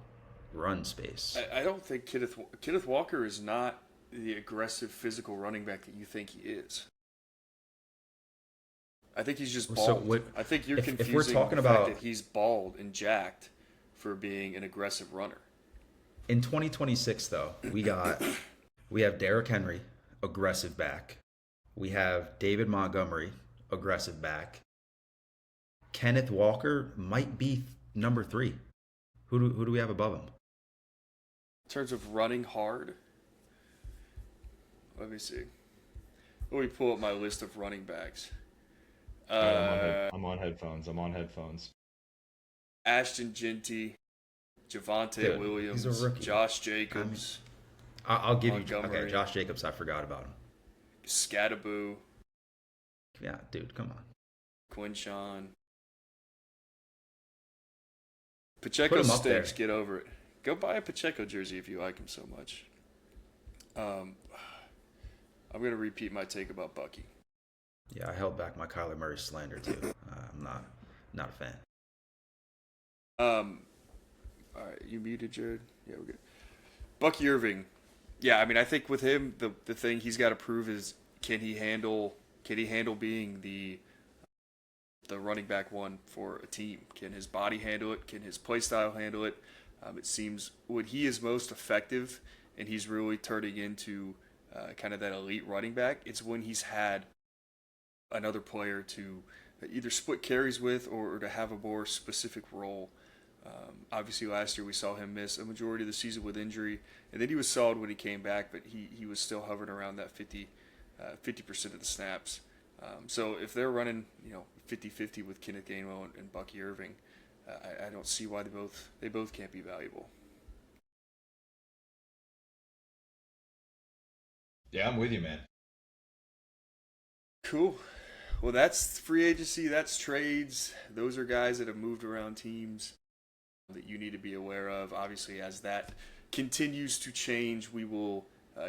run space. I don't think Kenneth Walker is not the aggressive physical running back that you think he is. I think he's just bald. I think you're confusing if we're talking the about fact that he's bald and jacked for being an aggressive runner. In 2026 though, we have Derrick Henry, aggressive back. We have David Montgomery, aggressive back. Kenneth Walker might be number 3. Who do we have above him? In terms of running hard, let me see. Let me pull up my list of running backs. I'm on headphones. Ashton Genty, Javonte Williams, he's a rookie. Josh Jacobs. I'll give Montgomery. you. Okay, Josh Jacobs. I forgot about him. Scattaboo. Yeah, dude, come on. Quinshawn. Pacheco stinks. Get over it. Go buy a Pacheco jersey if you like him so much. I'm going to repeat my take about Bucky. Yeah, I held back my Kyler Murray slander too. I'm not a fan. All right, you muted, Jared? Yeah, we're good. Bucky Irving. Yeah, I mean, I think with him, the thing he's got to prove is can he handle being the running back one for a team? Can his body handle it? Can his play style handle it? It seems when he is most effective and he's really turning into kind of that elite running back, it's when he's had another player to either split carries with or to have a more specific role. Obviously, last year we saw him miss a majority of the season with injury, and then he was solid when he came back, but he was still hovering around that 50% of the snaps. So if they're running 50-50 with Kenneth Gainwell and Bucky Irving, I don't see why they both can't be valuable. Yeah, I'm with you, man. Cool. Well, that's free agency. That's trades. Those are guys that have moved around teams that you need to be aware of. Obviously, as that continues to change, we will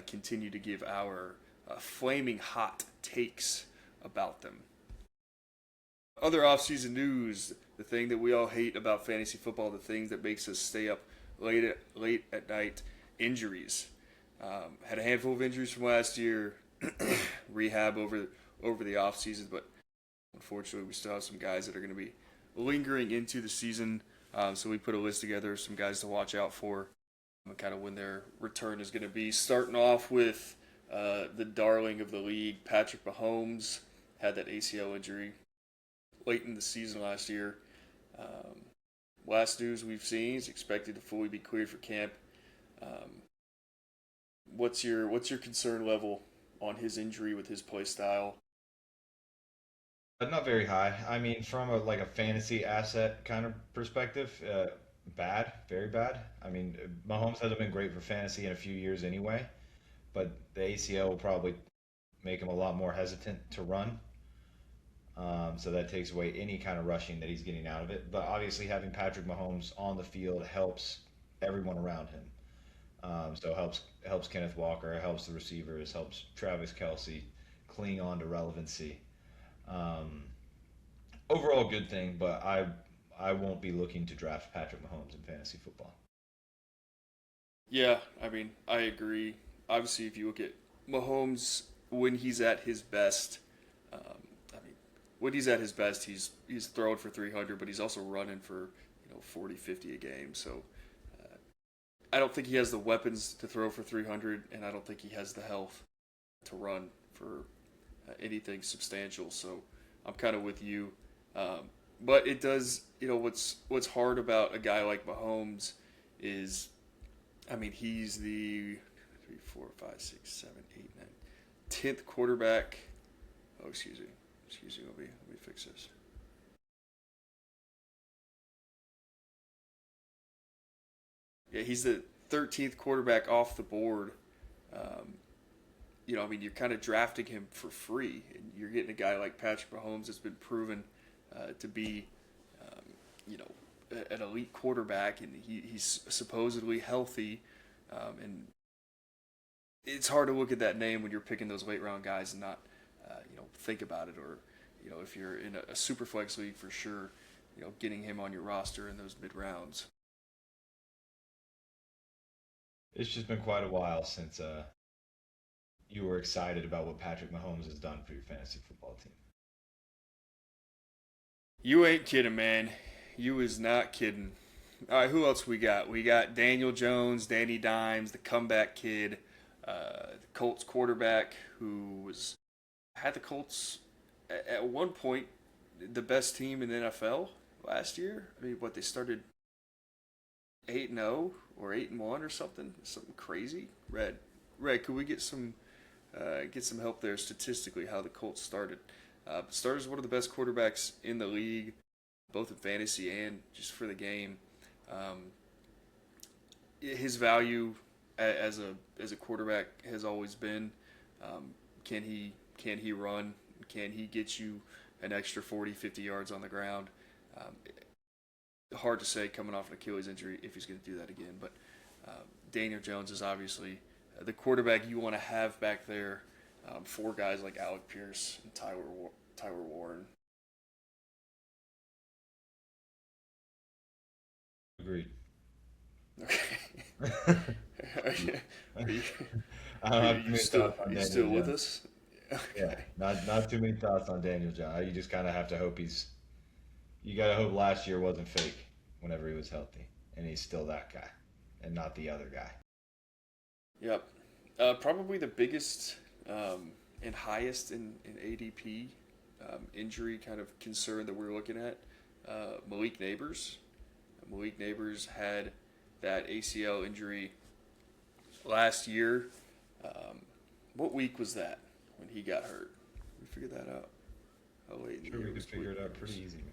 continue to give our flaming hot takes about them. Other offseason news, the thing that we all hate about fantasy football, the thing that makes us stay up late at night, injuries. Had a handful of injuries from last year, rehab over the offseason, but unfortunately we still have some guys that are going to be lingering into the season. So we put a list together of some guys to watch out for and kind of when their return is going to be. Starting off with the darling of the league, Patrick Mahomes, had that ACL injury late in the season last year. Last news we've seen is expected to fully be cleared for camp. What's your concern level on his injury with his play style? Not very high. I mean, from a fantasy asset kind of perspective, bad, very bad. I mean, Mahomes hasn't been great for fantasy in a few years anyway, but the ACL will probably make him a lot more hesitant to run. So that takes away any kind of rushing that he's getting out of it. But obviously, having Patrick Mahomes on the field helps everyone around him. So helps Kenneth Walker, helps the receivers, helps Travis Kelce cling on to relevancy. Overall good thing, but I won't be looking to draft Patrick Mahomes in fantasy football. Yeah, I mean, I agree. Obviously, if you look at Mahomes when he's at his best, when he's at his best, he's throwing for 300, but he's also running for 40, 50 a game. So I don't think he has the weapons to throw for 300, and I don't think he has the health to run for anything substantial. So I'm kind of with you. But it does, what's hard about a guy like Mahomes is, I mean, he's the 3, 4, 5, 6, 7, 8, 9, 10th quarterback. Oh, excuse me. Let me fix this. Yeah, he's the 13th quarterback off the board. I mean, you're kind of drafting him for free, and you're getting a guy like Patrick Mahomes that's been proven to be, an elite quarterback, and he's supposedly healthy. And it's hard to look at that name when you're picking those late round guys and not, think about it. Or, if you're in a super flex league, for sure, getting him on your roster in those mid rounds. It's just been quite a while since you were excited about what Patrick Mahomes has done for your fantasy football team. You ain't kidding, man. You is not kidding. All right, who else we got? We got Daniel Jones, Danny Dimes, the comeback kid, the Colts quarterback who had the Colts at one point the best team in the NFL last year. I mean, they started 8-0 or 8-1 or something crazy. Red, could we get some help there statistically how the Colts started? Started as one of the best quarterbacks in the league, both in fantasy and just for the game. His value as a quarterback has always been, can he run? Can he get you an extra 40, 50 yards on the ground? Hard to say coming off an Achilles injury if he's going to do that again. But Daniel Jones is obviously the quarterback you want to have back there for guys like Alec Pierce and Tyler Warren. Agreed. Okay. Are you still with us? Okay. Yeah, not too many thoughts on Daniel Jones. You just kind of have to hope you got to hope last year wasn't fake whenever he was healthy, and he's still that guy and not the other guy. Yep. Probably the biggest and highest in ADP injury kind of concern that we're looking at, Malik Neighbors. Malik Neighbors had that ACL injury last year. What week was that when he got hurt? We figured that out. How late in the Sure, year we was could figure Malik it out Neighbors? pretty easy, man.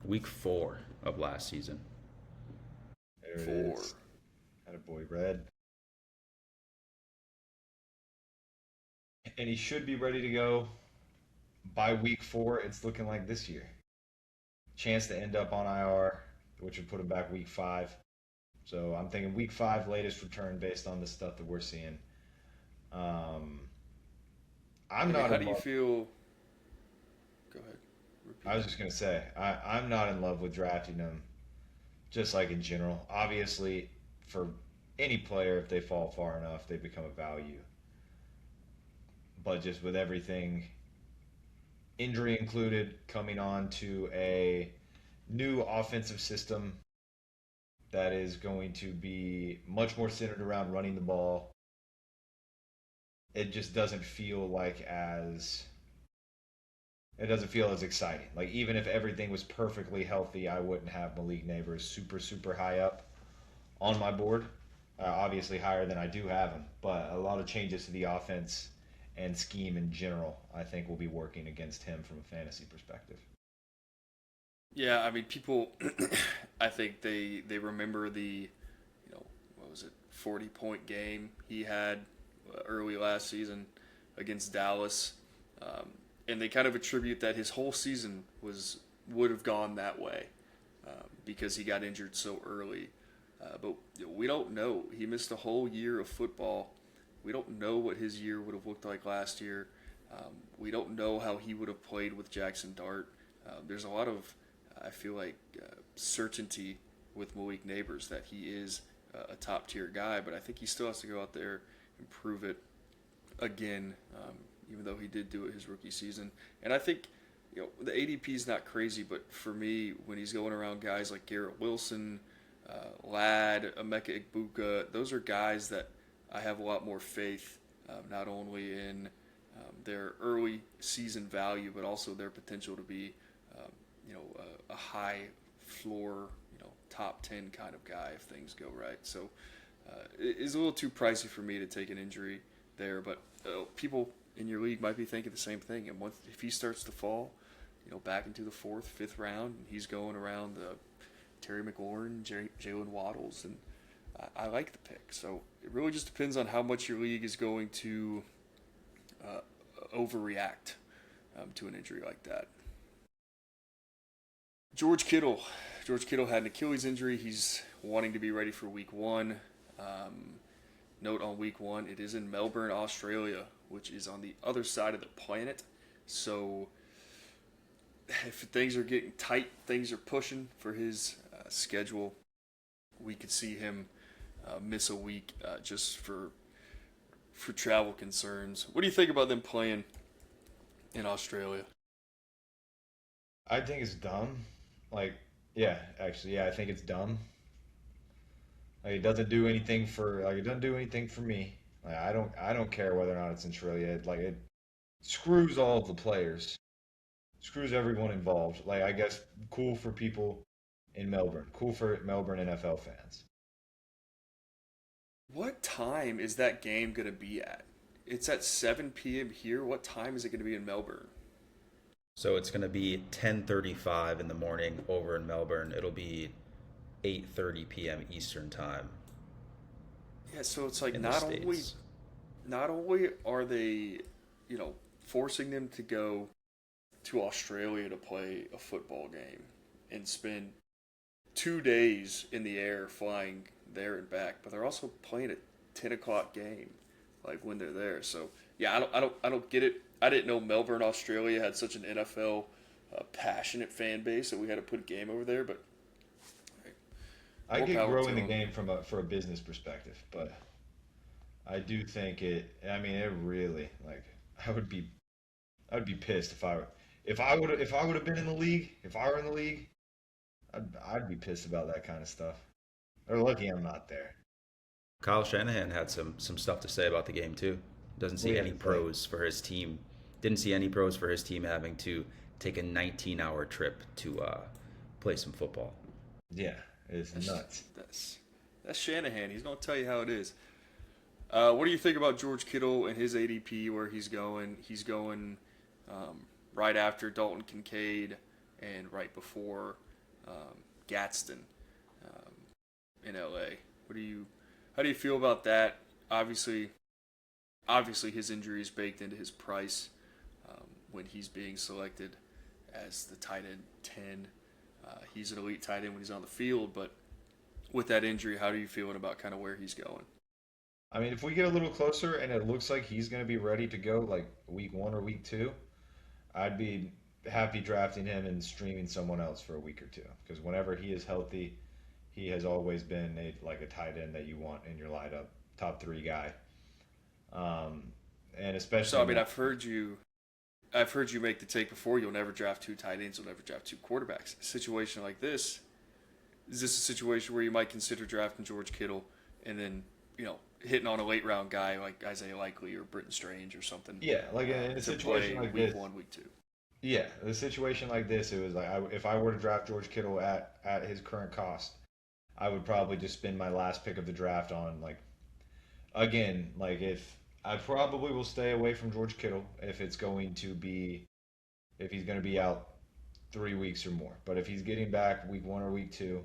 Week 4 of last season. There it 4. is. Attaboy, Red. And he should be ready to go by week 4. It's looking like this year. Chance to end up on IR, which would put him back week 5. So I'm thinking week 5 latest return based on the stuff that we're seeing. I'm not. How do you feel? Go ahead. Repeat I was just gonna say I'm not in love with drafting him. Just like in general, obviously, for any player, if they fall far enough, they become a value. But just with everything, injury included, coming on to a new offensive system that is going to be much more centered around running the ball, it just doesn't feel as exciting. Like, even if everything was perfectly healthy, I wouldn't have Malik Neighbors super, super high up on my board. Obviously higher than I do have him, but a lot of changes to the offense and scheme in general, I think, will be working against him from a fantasy perspective. Yeah, I mean, people, I think they remember the, 40-point game he had early last season against Dallas, and they kind of attribute that his whole season would have gone that way because he got injured so early. But we don't know. He missed a whole year of football. We don't know what his year would have looked like last year. We don't know how he would have played with Jackson Dart. There's a lot of, I feel like, certainty with Malik Neighbors that he is a top-tier guy, but I think he still has to go out there and prove it. again, even though he did do it his rookie season. And I think, the ADP is not crazy, but for me, when he's going around guys like Garrett Wilson, Ladd, Emeka Egbuka, those are guys that I have a lot more faith, not only in their early season value, but also their potential to be, a high floor, top 10 kind of guy if things go right. So it is a little too pricey for me to take an injury there, but people in your league might be thinking the same thing. And if he starts to fall, back into the 4th, 5th round, and he's going around the Terry McLaurin, Jaylen Waddles, and I like the pick. So it really just depends on how much your league is going to overreact to an injury like that. George Kittle had an Achilles injury. He's wanting to be ready for Week 1. Note on Week 1, it is in Melbourne, Australia, which is on the other side of the planet. So if things are getting tight, things are pushing for his schedule, we could see him miss a week just for travel concerns. What do you think about them playing in Australia? I think it's dumb. I think it's dumb. It doesn't do anything for me. I don't care whether or not it's in Australia. It screws all of the players, screws everyone involved. I guess cool for people in Melbourne, cool for Melbourne NFL fans. What time is that game going to be at? It's at 7 p.m. here. What time is it going to be in Melbourne? So it's going to be 10:35 in the morning over in Melbourne. It'll be 8:30 p.m. Eastern time. Yeah, so it's like not only are they, forcing them to go to Australia to play a football game and spend 2 days in the air flying there and back, but they're also playing a 10 o'clock game, when they're there. So yeah, I don't get it. I didn't know Melbourne, Australia had such an NFL passionate fan base that we had to put a game over there. But I get growing the game for a business perspective, but I do think it really I would be pissed if I would have been in the league. If I were in the league, I'd be pissed about that kind of stuff. They're lucky I'm not there. Kyle Shanahan had some stuff to say about the game too. Doesn't see any pros for his team. Didn't see any pros for his team having to take a 19-hour trip to play some football. Yeah, it's nuts. That's Shanahan. He's going to tell you how it is. What do you think about George Kittle and his ADP, where he's going? He's going right after Dalton Kincaid and right before Gadsden in LA. How do you feel about that? Obviously his injury is baked into his price when he's being selected as the tight end 10. He's an elite tight end when he's on the field, but with that injury, how are you feeling about kind of where he's going? If we get a little closer and it looks like he's going to be ready to go week 1 or week 2, I'd be happy drafting him and streaming someone else for a week or 2. Because whenever he is healthy, he has always been a tight end that you want in your lineup, top 3 guy. And especially. So I've heard you make the take before. You'll never draft 2 tight ends. You'll never draft 2 quarterbacks. A situation like this, is this a situation where you might consider drafting George Kittle and then hitting on a late round guy like Isaiah Likely or Britton Strange or something? Yeah, in a situation like week this. 1, week 2. Yeah, the situation like this, it was if I were to draft George Kittle at his current cost, I would probably just spend my last pick of the draft on if I probably will stay away from George Kittle if he's going to be out 3 weeks or more. But if he's getting back week 1 or week 2,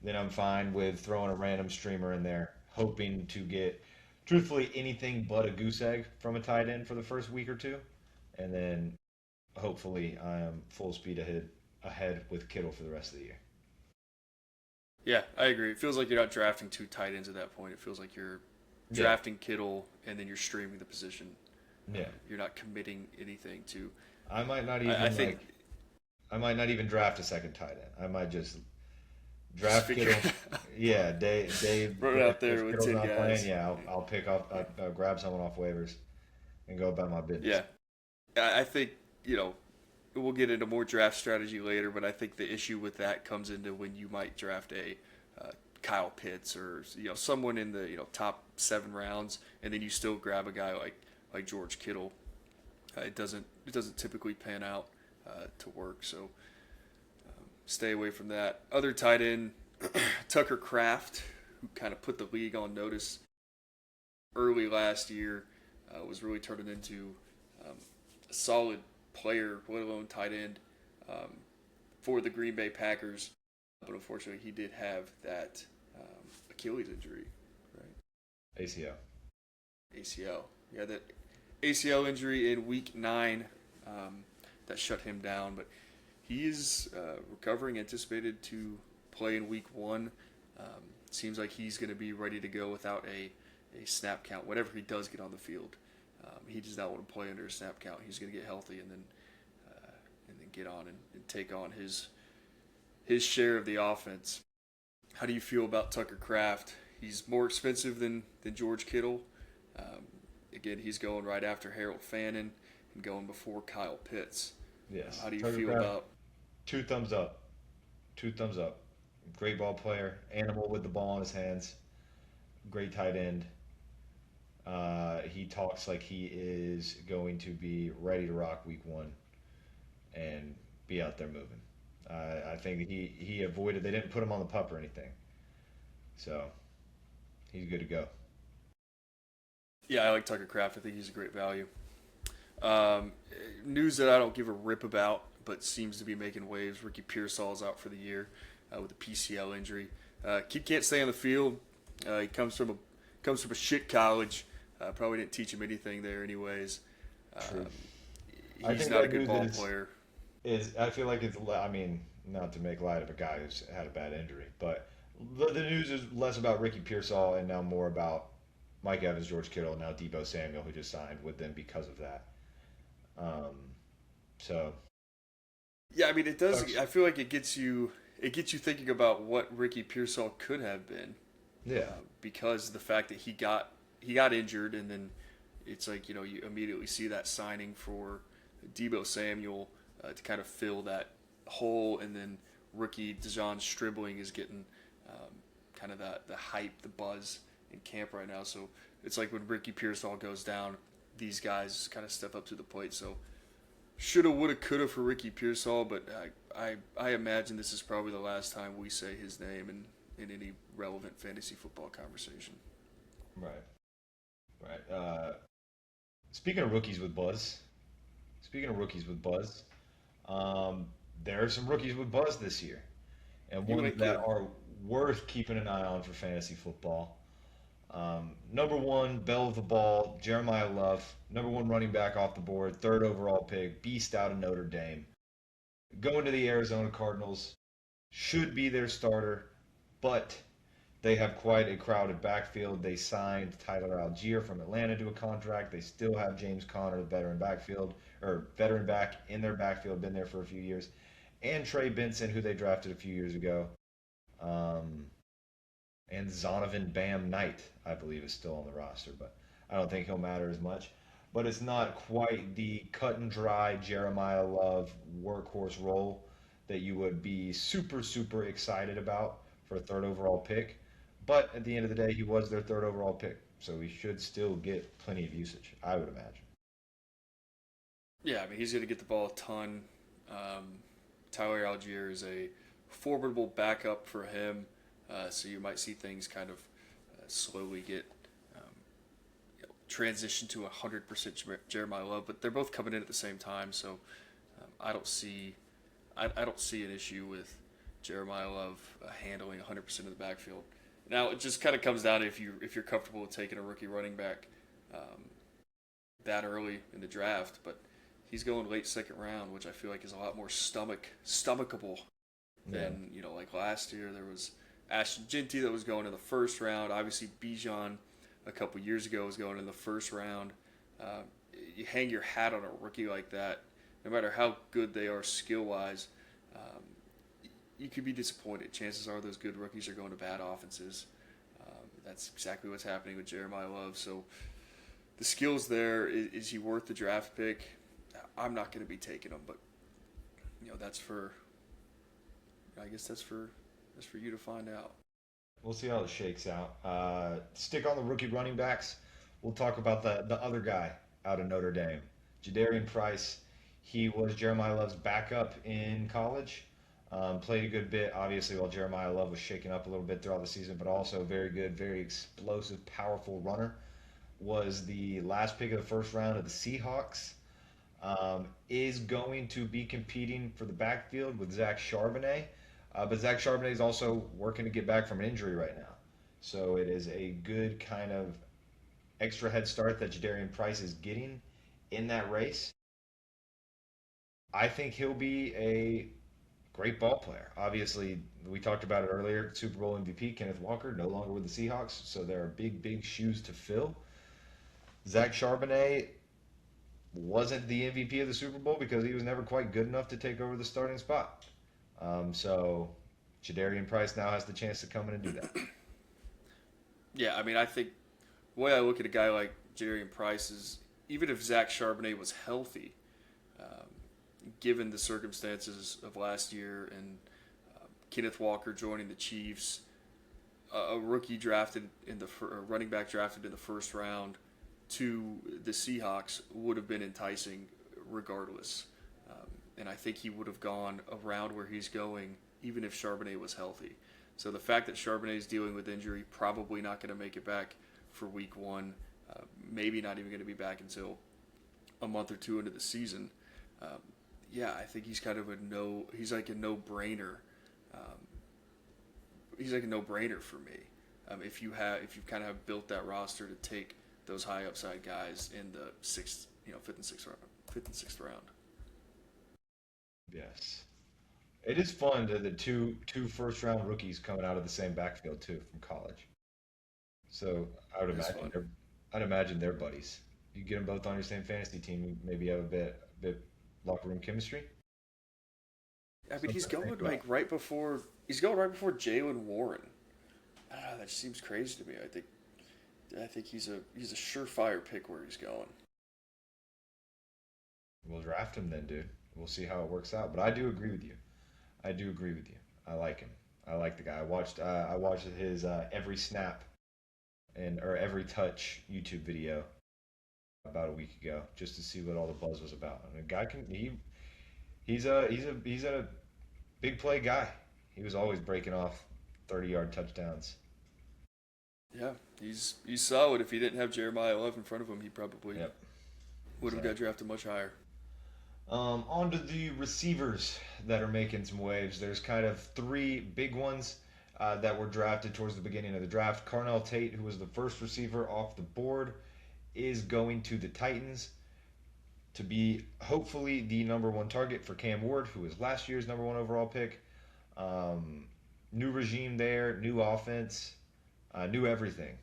then I'm fine with throwing a random streamer in there, hoping to get, truthfully, anything but a goose egg from a tight end for the first week or 2, and then hopefully I am full speed ahead with Kittle for the rest of the year. Yeah, I agree. It feels like you're not drafting 2 tight ends at that point. It feels like you're drafting Kittle and then you're streaming the position. Yeah, you're not committing anything to. I might not even. I might not even draft a second tight end. I might just draft Kittle. Yeah, Dave. Run it out there with 10 guys. Playing, yeah, I'll pick off. I'll grab someone off waivers and go about my business. Yeah. I think, we'll get into more draft strategy later, but I think the issue with that comes into when you might draft a Kyle Pitts or someone in the top 7 rounds, and then you still grab a guy like George Kittle. It doesn't typically pan out to work, so stay away from that. Other tight end, Tucker Kraft, who kind of put the league on notice early last year, was really turning into a solid player, let alone tight end, for the Green Bay Packers. But unfortunately, he did have that Achilles injury, right? ACL. Yeah, that ACL injury in Week 9 that shut him down. But he is recovering, anticipated to play in Week 1. Seems like he's going to be ready to go without a snap count, whenever he does get on the field. He does not want to play under a snap count. He's going to get healthy and then get on and take on his share of the offense. How do you feel about Tucker Kraft? He's more expensive than George Kittle. Again, he's going right after Harold Fannin and going before Kyle Pitts. Yes. How do you Tucker feel Kraft, about? 2 thumbs up. 2 thumbs up. Great ball player. Animal with the ball in his hands. Great tight end. He talks like he is going to be ready to rock Week 1 and be out there moving. I think he avoided. They didn't put him on the pup or anything, so he's good to go. Yeah, I like Tucker Kraft. I think he's a great value. News that I don't give a rip about, but seems to be making waves. Ricky Pearsall's out for the year with a PCL injury. Kid can't stay on the field. He comes from a shit college. Probably didn't teach him anything there, anyways. He's not a good ball player. I feel like it's. I mean, not to make light of a guy who's had a bad injury, but the news is less about Ricky Pearsall and now more about Mike Evans, George Kittle, and now Deebo Samuel, who just signed with them because of that. So. Yeah, I mean, it does. I feel like it gets you thinking about what Ricky Pearsall could have been. Yeah. Because the fact that he got injured, and then it's like you immediately see that signing for Deebo Samuel to kind of fill that hole, and then rookie Dejon Stribling is getting kind of the hype, the buzz in camp right now. So it's like when Ricky Pearsall goes down, these guys kind of step up to the plate. So shoulda, woulda, coulda for Ricky Pearsall, but I imagine this is probably the last time we say his name in any relevant fantasy football conversation. Right. Speaking of rookies with buzz, there are some rookies with buzz this year, and ones that are worth keeping an eye on for fantasy football. Number 1, belle of the ball, Jeremiah Love, number 1 running back off the board, 3rd overall pick, beast out of Notre Dame. Going to the Arizona Cardinals, should be their starter, but they have quite a crowded backfield. They signed Tyler Algier from Atlanta to a contract. They still have James Conner, the veteran back in their backfield, been there for a few years, and Trey Benson, who they drafted a few years ago. And Zonovan Bam Knight, I believe, is still on the roster, but I don't think he'll matter as much. But it's not quite the cut and dry Jeremiah Love workhorse role that you would be super, super excited about for a 3rd overall pick. But at the end of the day, he was their 3rd overall pick, so he should still get plenty of usage, I would imagine. Yeah, I mean, he's going to get the ball a ton. Tyler Algier is a formidable backup for him, so you might see things kind of slowly get transition to 100% Jeremiah Love, but they're both coming in at the same time, so I don't see an issue with Jeremiah Love handling 100% of the backfield. Now it just kind of comes down to if you're comfortable with taking a rookie running back that early in the draft, but he's going late 2nd round, which I feel like is a lot more stomachable than like last year. There was Ashton Genty that was going in the 1st round. Obviously Bijan a couple years ago was going in the 1st round. You hang your hat on a rookie like that, no matter how good they are skill-wise, you could be disappointed. Chances are those good rookies are going to bad offenses. That's exactly what's happening with Jeremiah Love. So the skills there. Is he worth the draft pick? I'm not going to be taking him, but that's for. I guess that's for you to find out. We'll see how it shakes out. Stick on the rookie running backs. We'll talk about the other guy out of Notre Dame, Jadarian Price. He was Jeremiah Love's backup in college. Played a good bit, obviously, while Jeremiah Love was shaking up a little bit throughout the season, but also very good, very explosive, powerful runner. Was the last pick of the first round of the Seahawks. Is going to be competing for the backfield with Zach Charbonnet. But Zach Charbonnet is also working to get back from an injury right now. So it is a good kind of extra head start that Jadarian Price is getting in that race. I think he'll be a great ball player. Obviously, we talked about it earlier. Super Bowl MVP Kenneth Walker no longer with the Seahawks, so there are big, big shoes to fill. Zach Charbonnet wasn't the MVP of the Super Bowl because he was never quite good enough to take over the starting spot. So Jadarian Price now has the chance to come in and do that. Yeah, I mean, I think the way I look at a guy like Jadarian Price is even if Zach Charbonnet was healthy, given the circumstances of last year and Kenneth Walker joining the Chiefs, a rookie drafted a running back drafted in the first round to the Seahawks would have been enticing regardless. And I think he would have gone around where he's going even if Charbonnet was healthy. So the fact that Charbonnet is dealing with injury, probably not going to make it back for week one, maybe not even going to be back until a month or two into the season. I think he's kind of he's like a no-brainer. He's like a no-brainer for me. If you kind of have built that roster to take those high upside guys in the fifth and sixth round. Yes. It is fun to the two first round rookies coming out of the same backfield too from college. So I'd imagine they're buddies. You get them both on your same fantasy team, you maybe have a bit locker room chemistry. I mean, he's going right before Jaylen Warren. I don't know, that just seems crazy to me. I think he's a surefire pick where he's going. We'll draft him then, dude. We'll see how it works out. But I do agree with you. I like him. I like the guy. I watched his every snap or every touch YouTube video about a week ago just to see what all the buzz was about. And the guy he's a big play guy. He was always breaking off 30-yard touchdowns. Yeah, he's solid. If he didn't have Jeremiah Love in front of him, he probably would have got drafted much higher. On to the receivers that are making some waves. There's kind of three big ones that were drafted towards the beginning of the draft. Carnell Tate, who was the first receiver off the board, is going to the Titans to be hopefully the number one target for Cam Ward, who was last year's number one overall pick. New regime there, new offense, new everything.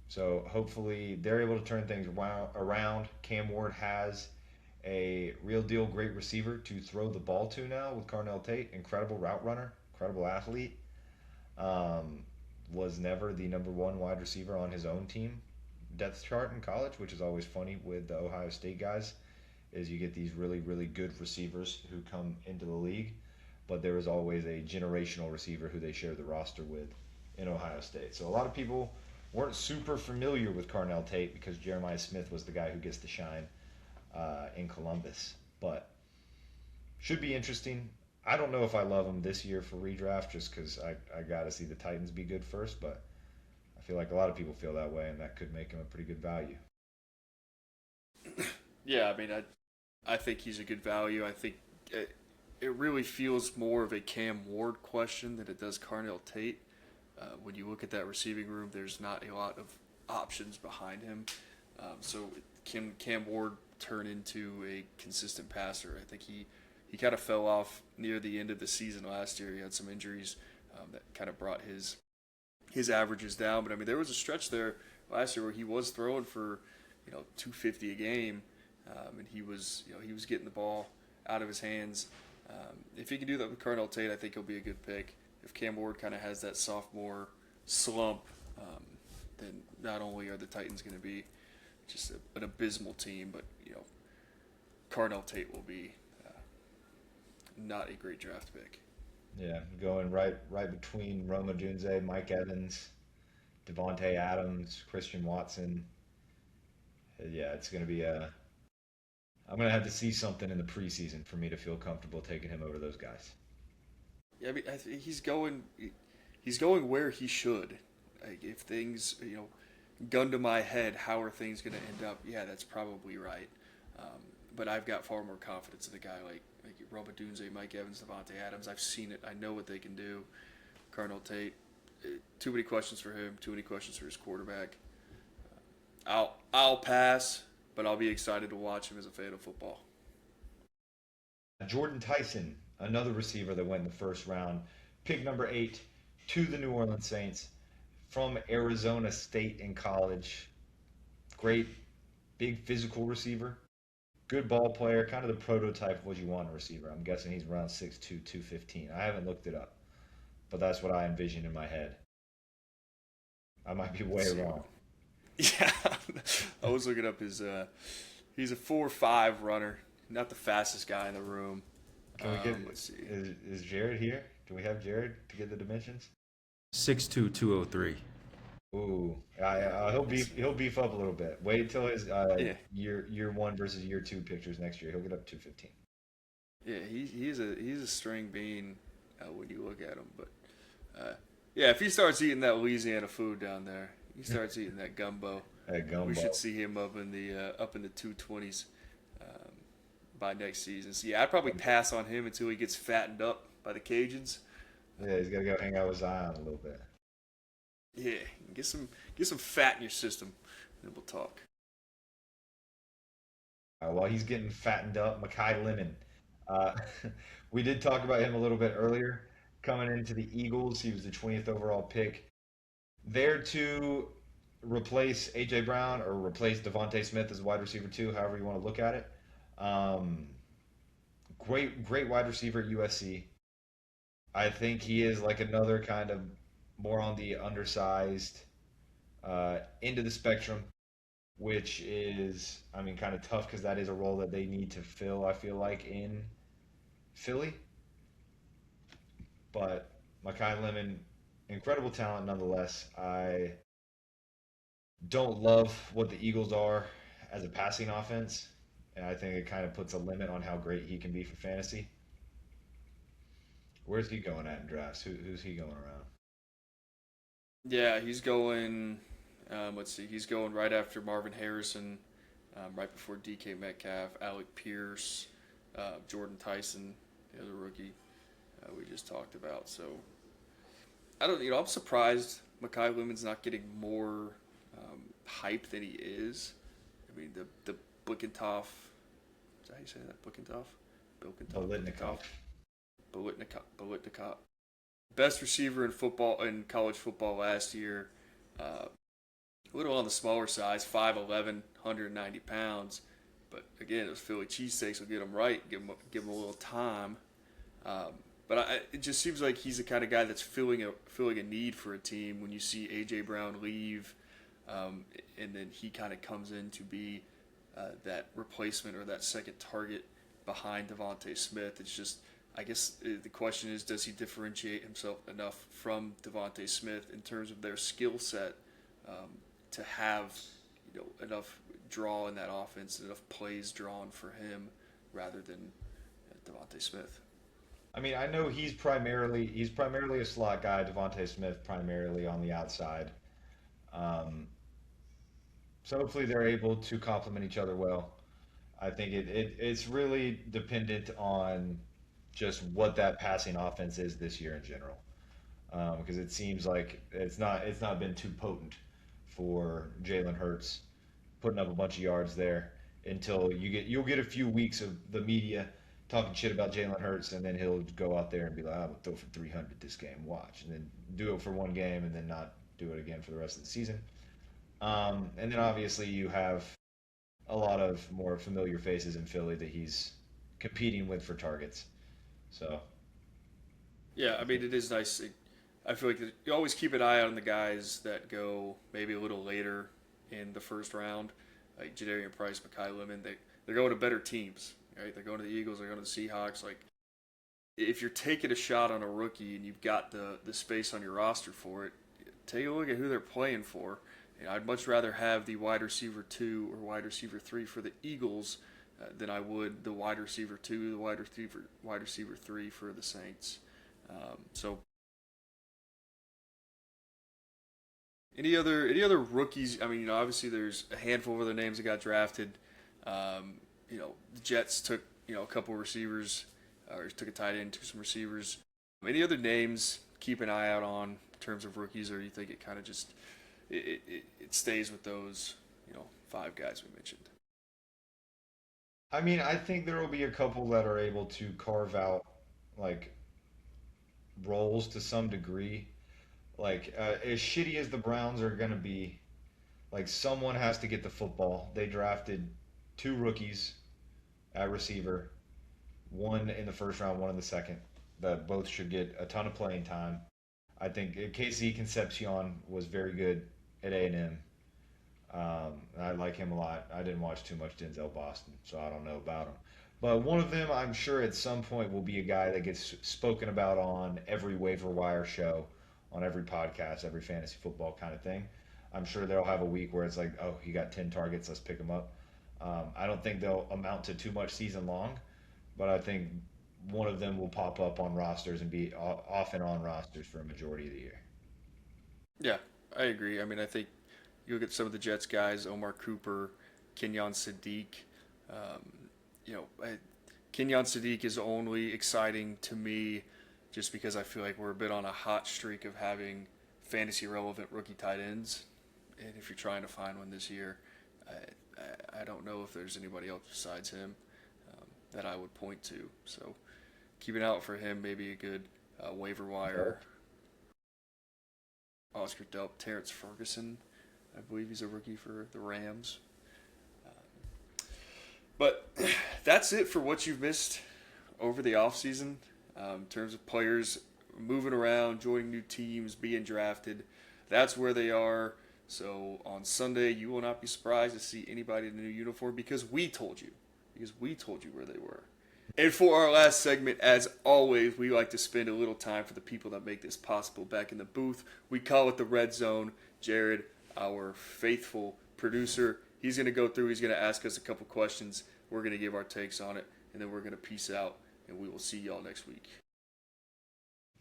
So hopefully they're able to turn things around. Cam Ward has a real deal great receiver to throw the ball to now with Carnell Tate. Incredible route runner, incredible athlete. Was never the number one wide receiver on his own team depth chart in college, which is always funny with the Ohio State guys, is you get these really, really good receivers who come into the league, but there is always a generational receiver who they share the roster with in Ohio State. So a lot of people weren't super familiar with Carnell Tate because Jeremiah Smith was the guy who gets the shine in Columbus, but should be interesting. I don't know if I love him this year for redraft just because I got to see the Titans be good first, but I feel like a lot of people feel that way, and that could make him a pretty good value. Yeah, I mean, I think he's a good value. I think it really feels more of a Cam Ward question than it does Carnell Tate. When you look at that receiving room, there's not a lot of options behind him. So can Cam Ward turn into a consistent passer? I think he kind of fell off near the end of the season last year. He had some injuries that kind of brought his averages down. But I mean, there was a stretch there last year where he was throwing for 250 a game, and he was getting the ball out of his hands. If he can do that with Carnell Tate, I think he'll be a good pick. If Cam Ward kind of has that sophomore slump, then not only are the Titans going to be just an abysmal team. But Carnell Tate will be not a great draft pick. Yeah, going right between Rome Odunze, Mike Evans, Devontae Adams, Christian Watson. Yeah, it's going to be a. I'm going to have to see something in the preseason for me to feel comfortable taking him over those guys. Yeah, I mean, I think he's going where he should. Like, if things, gun to my head, how are things going to end up? Yeah, that's probably right. But I've got far more confidence in a guy like Rome Odunze, Mike Evans, Devontae Adams. I've seen it. I know what they can do. Carnell Tate. Too many questions for him. Too many questions for his quarterback. I'll pass, but I'll be excited to watch him as a fan of football. Jordan Tyson, another receiver that went in the first round, pick number 8 to the New Orleans Saints from Arizona State in college. Great, big physical receiver. Good ball player, kind of the prototype of what you want in a receiver. I'm guessing he's around 6'2", 215. I haven't looked it up, but that's what I envision in my head. I might be way wrong. Yeah, I was looking up his. He's a 4.5 runner, not the fastest guy in the room. Can we get? Let's see. Is Jared here? Do we have Jared to get the dimensions? 6'2", 203. Ooh, he'll beef up a little bit. Wait till his year 1 versus year 2 pictures next year. He'll get up to 215. Yeah, he's a string bean when you look at him. But if he starts eating that Louisiana food down there, he starts eating that gumbo. We should see him up in the 220s by next season. So yeah, I'd probably pass on him until he gets fattened up by the Cajuns. Yeah, he's got to go hang out with Zion a little bit. Yeah, get some fat in your system, and then we'll talk. While he's getting fattened up, Mekhi Lemon. We did talk about him a little bit earlier. Coming into the Eagles, he was the 20th overall pick. There to replace A.J. Brown or replace Devontae Smith as wide receiver 2, however you want to look at it. Great wide receiver at USC. I think he is like another kind of more on the undersized end of the spectrum, which is, kind of tough because that is a role that they need to fill, I feel like, in Philly. But Mekhi Lemon, incredible talent nonetheless. I don't love what the Eagles are as a passing offense, and I think it kind of puts a limit on how great he can be for fantasy. Where's he going at in drafts? Who's he going around? Yeah, he's going. Let's see. He's going right after Marvin Harrison, right before DK Metcalf, Alec Pierce, Jordan Tyson, the other rookie we just talked about. So I'm surprised Mekhi Lemon's not getting more hype than he is. I mean, the Blickentoff. Is that how you say that? Blickentoff? Bolitnikov. Best receiver in football in college football last year. A little on the smaller size, 5'11", 190 pounds. But again, those Philly cheesesteaks will get him right, give him a little time. But it just seems like he's the kind of guy that's filling a need for a team. When you see A.J. Brown leave, and then he kind of comes in to be that replacement or that second target behind Devontae Smith. It's just, I guess the question is, does he differentiate himself enough from Devontae Smith in terms of their skill set to have enough draw in that offense, enough plays drawn for him rather than Devontae Smith? I know he's primarily a slot guy. Devontae Smith primarily on the outside. So hopefully they're able to complement each other well. I think it's really dependent on just what that passing offense is this year in general, because it seems like it's not been too potent for Jalen Hurts putting up a bunch of yards there until you'll get a few weeks of the media talking shit about Jalen Hurts, and then he'll go out there and be like, I'm gonna throw for 300 this game, watch, and then do it for one game and then not do it again for the rest of the season. And then obviously you have a lot of more familiar faces in Philly that he's competing with for targets. So, yeah, it is nice. I feel like you always keep an eye on the guys that go maybe a little later in the first round. like Jadarian Price, Mekhi Lemon. They're going to better teams, right? They're going to the Eagles. They're going to the Seahawks. Like, if you're taking a shot on a rookie and you've got the space on your roster for it, take a look at who they're playing for. And I'd much rather have the wide receiver 2 or wide receiver 3 for the Eagles than I would the wide receiver 2, the wide receiver 3 for the Saints. So, any other rookies? I mean, obviously there's a handful of other names that got drafted. The Jets took a couple of receivers, or took a tight end, took some receivers. Any other names keep an eye out on in terms of rookies, or you think it kind of just it stays with those 5 guys we mentioned? I mean, I think there will be a couple that are able to carve out like roles to some degree. Like as shitty as the Browns are going to be, like someone has to get the football. They drafted 2 rookies at receiver, one in the first round, one in the second, that both should get a ton of playing time. I think Casey Concepcion was very good at A&M. I like him a lot. I didn't watch too much Denzel Boston, so I don't know about him. But one of them, I'm sure at some point will be a guy that gets spoken about on every waiver wire show, on every podcast, every fantasy football kind of thing. I'm sure they'll have a week where it's like, oh, he got 10 targets, let's pick him up. I don't think they'll amount to too much season long, but I think one of them will pop up on rosters and be off and on rosters for a majority of the year. Yeah, I agree. I mean, I think you look at some of the Jets guys, Omar Cooper, Kenyon Sadiq. Kenyon Sadiq is only exciting to me just because I feel like we're a bit on a hot streak of having fantasy relevant rookie tight ends. And if you're trying to find one this year, I don't know if there's anybody else besides him that I would point to. So keeping out for him, maybe a good waiver wire. Oscar Delp, Terrence Ferguson, I believe he's a rookie for the Rams. But that's it for what you've missed over the offseason in terms of players moving around, joining new teams, being drafted. That's where they are. So on Sunday, you will not be surprised to see anybody in a new uniform because we told you. Because we told you where they were. And for our last segment, as always, we like to spend a little time for the people that make this possible back in the booth. We call it the Red Zone. Jared, our faithful producer, he's going to go through. He's going to ask us a couple questions. We're going to give our takes on it, and then we're going to peace out, and we will see y'all next week.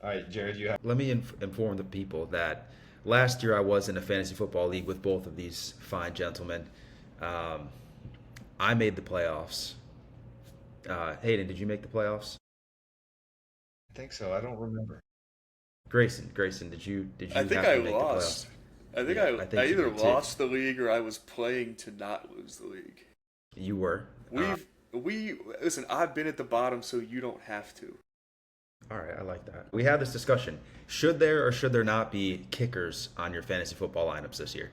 All right, Jared, you have. Let me inform the people that last year I was in a fantasy football league with both of these fine gentlemen. I made the playoffs. Hayden, did you make the playoffs? I think so. I don't remember. Grayson, did you? I think I lost. I think I either lost the league or I was playing to not lose the league. You were. Listen. I've been at the bottom, so you don't have to. All right, I like that. We had this discussion. Should there or should there not be kickers on your fantasy football lineups this year?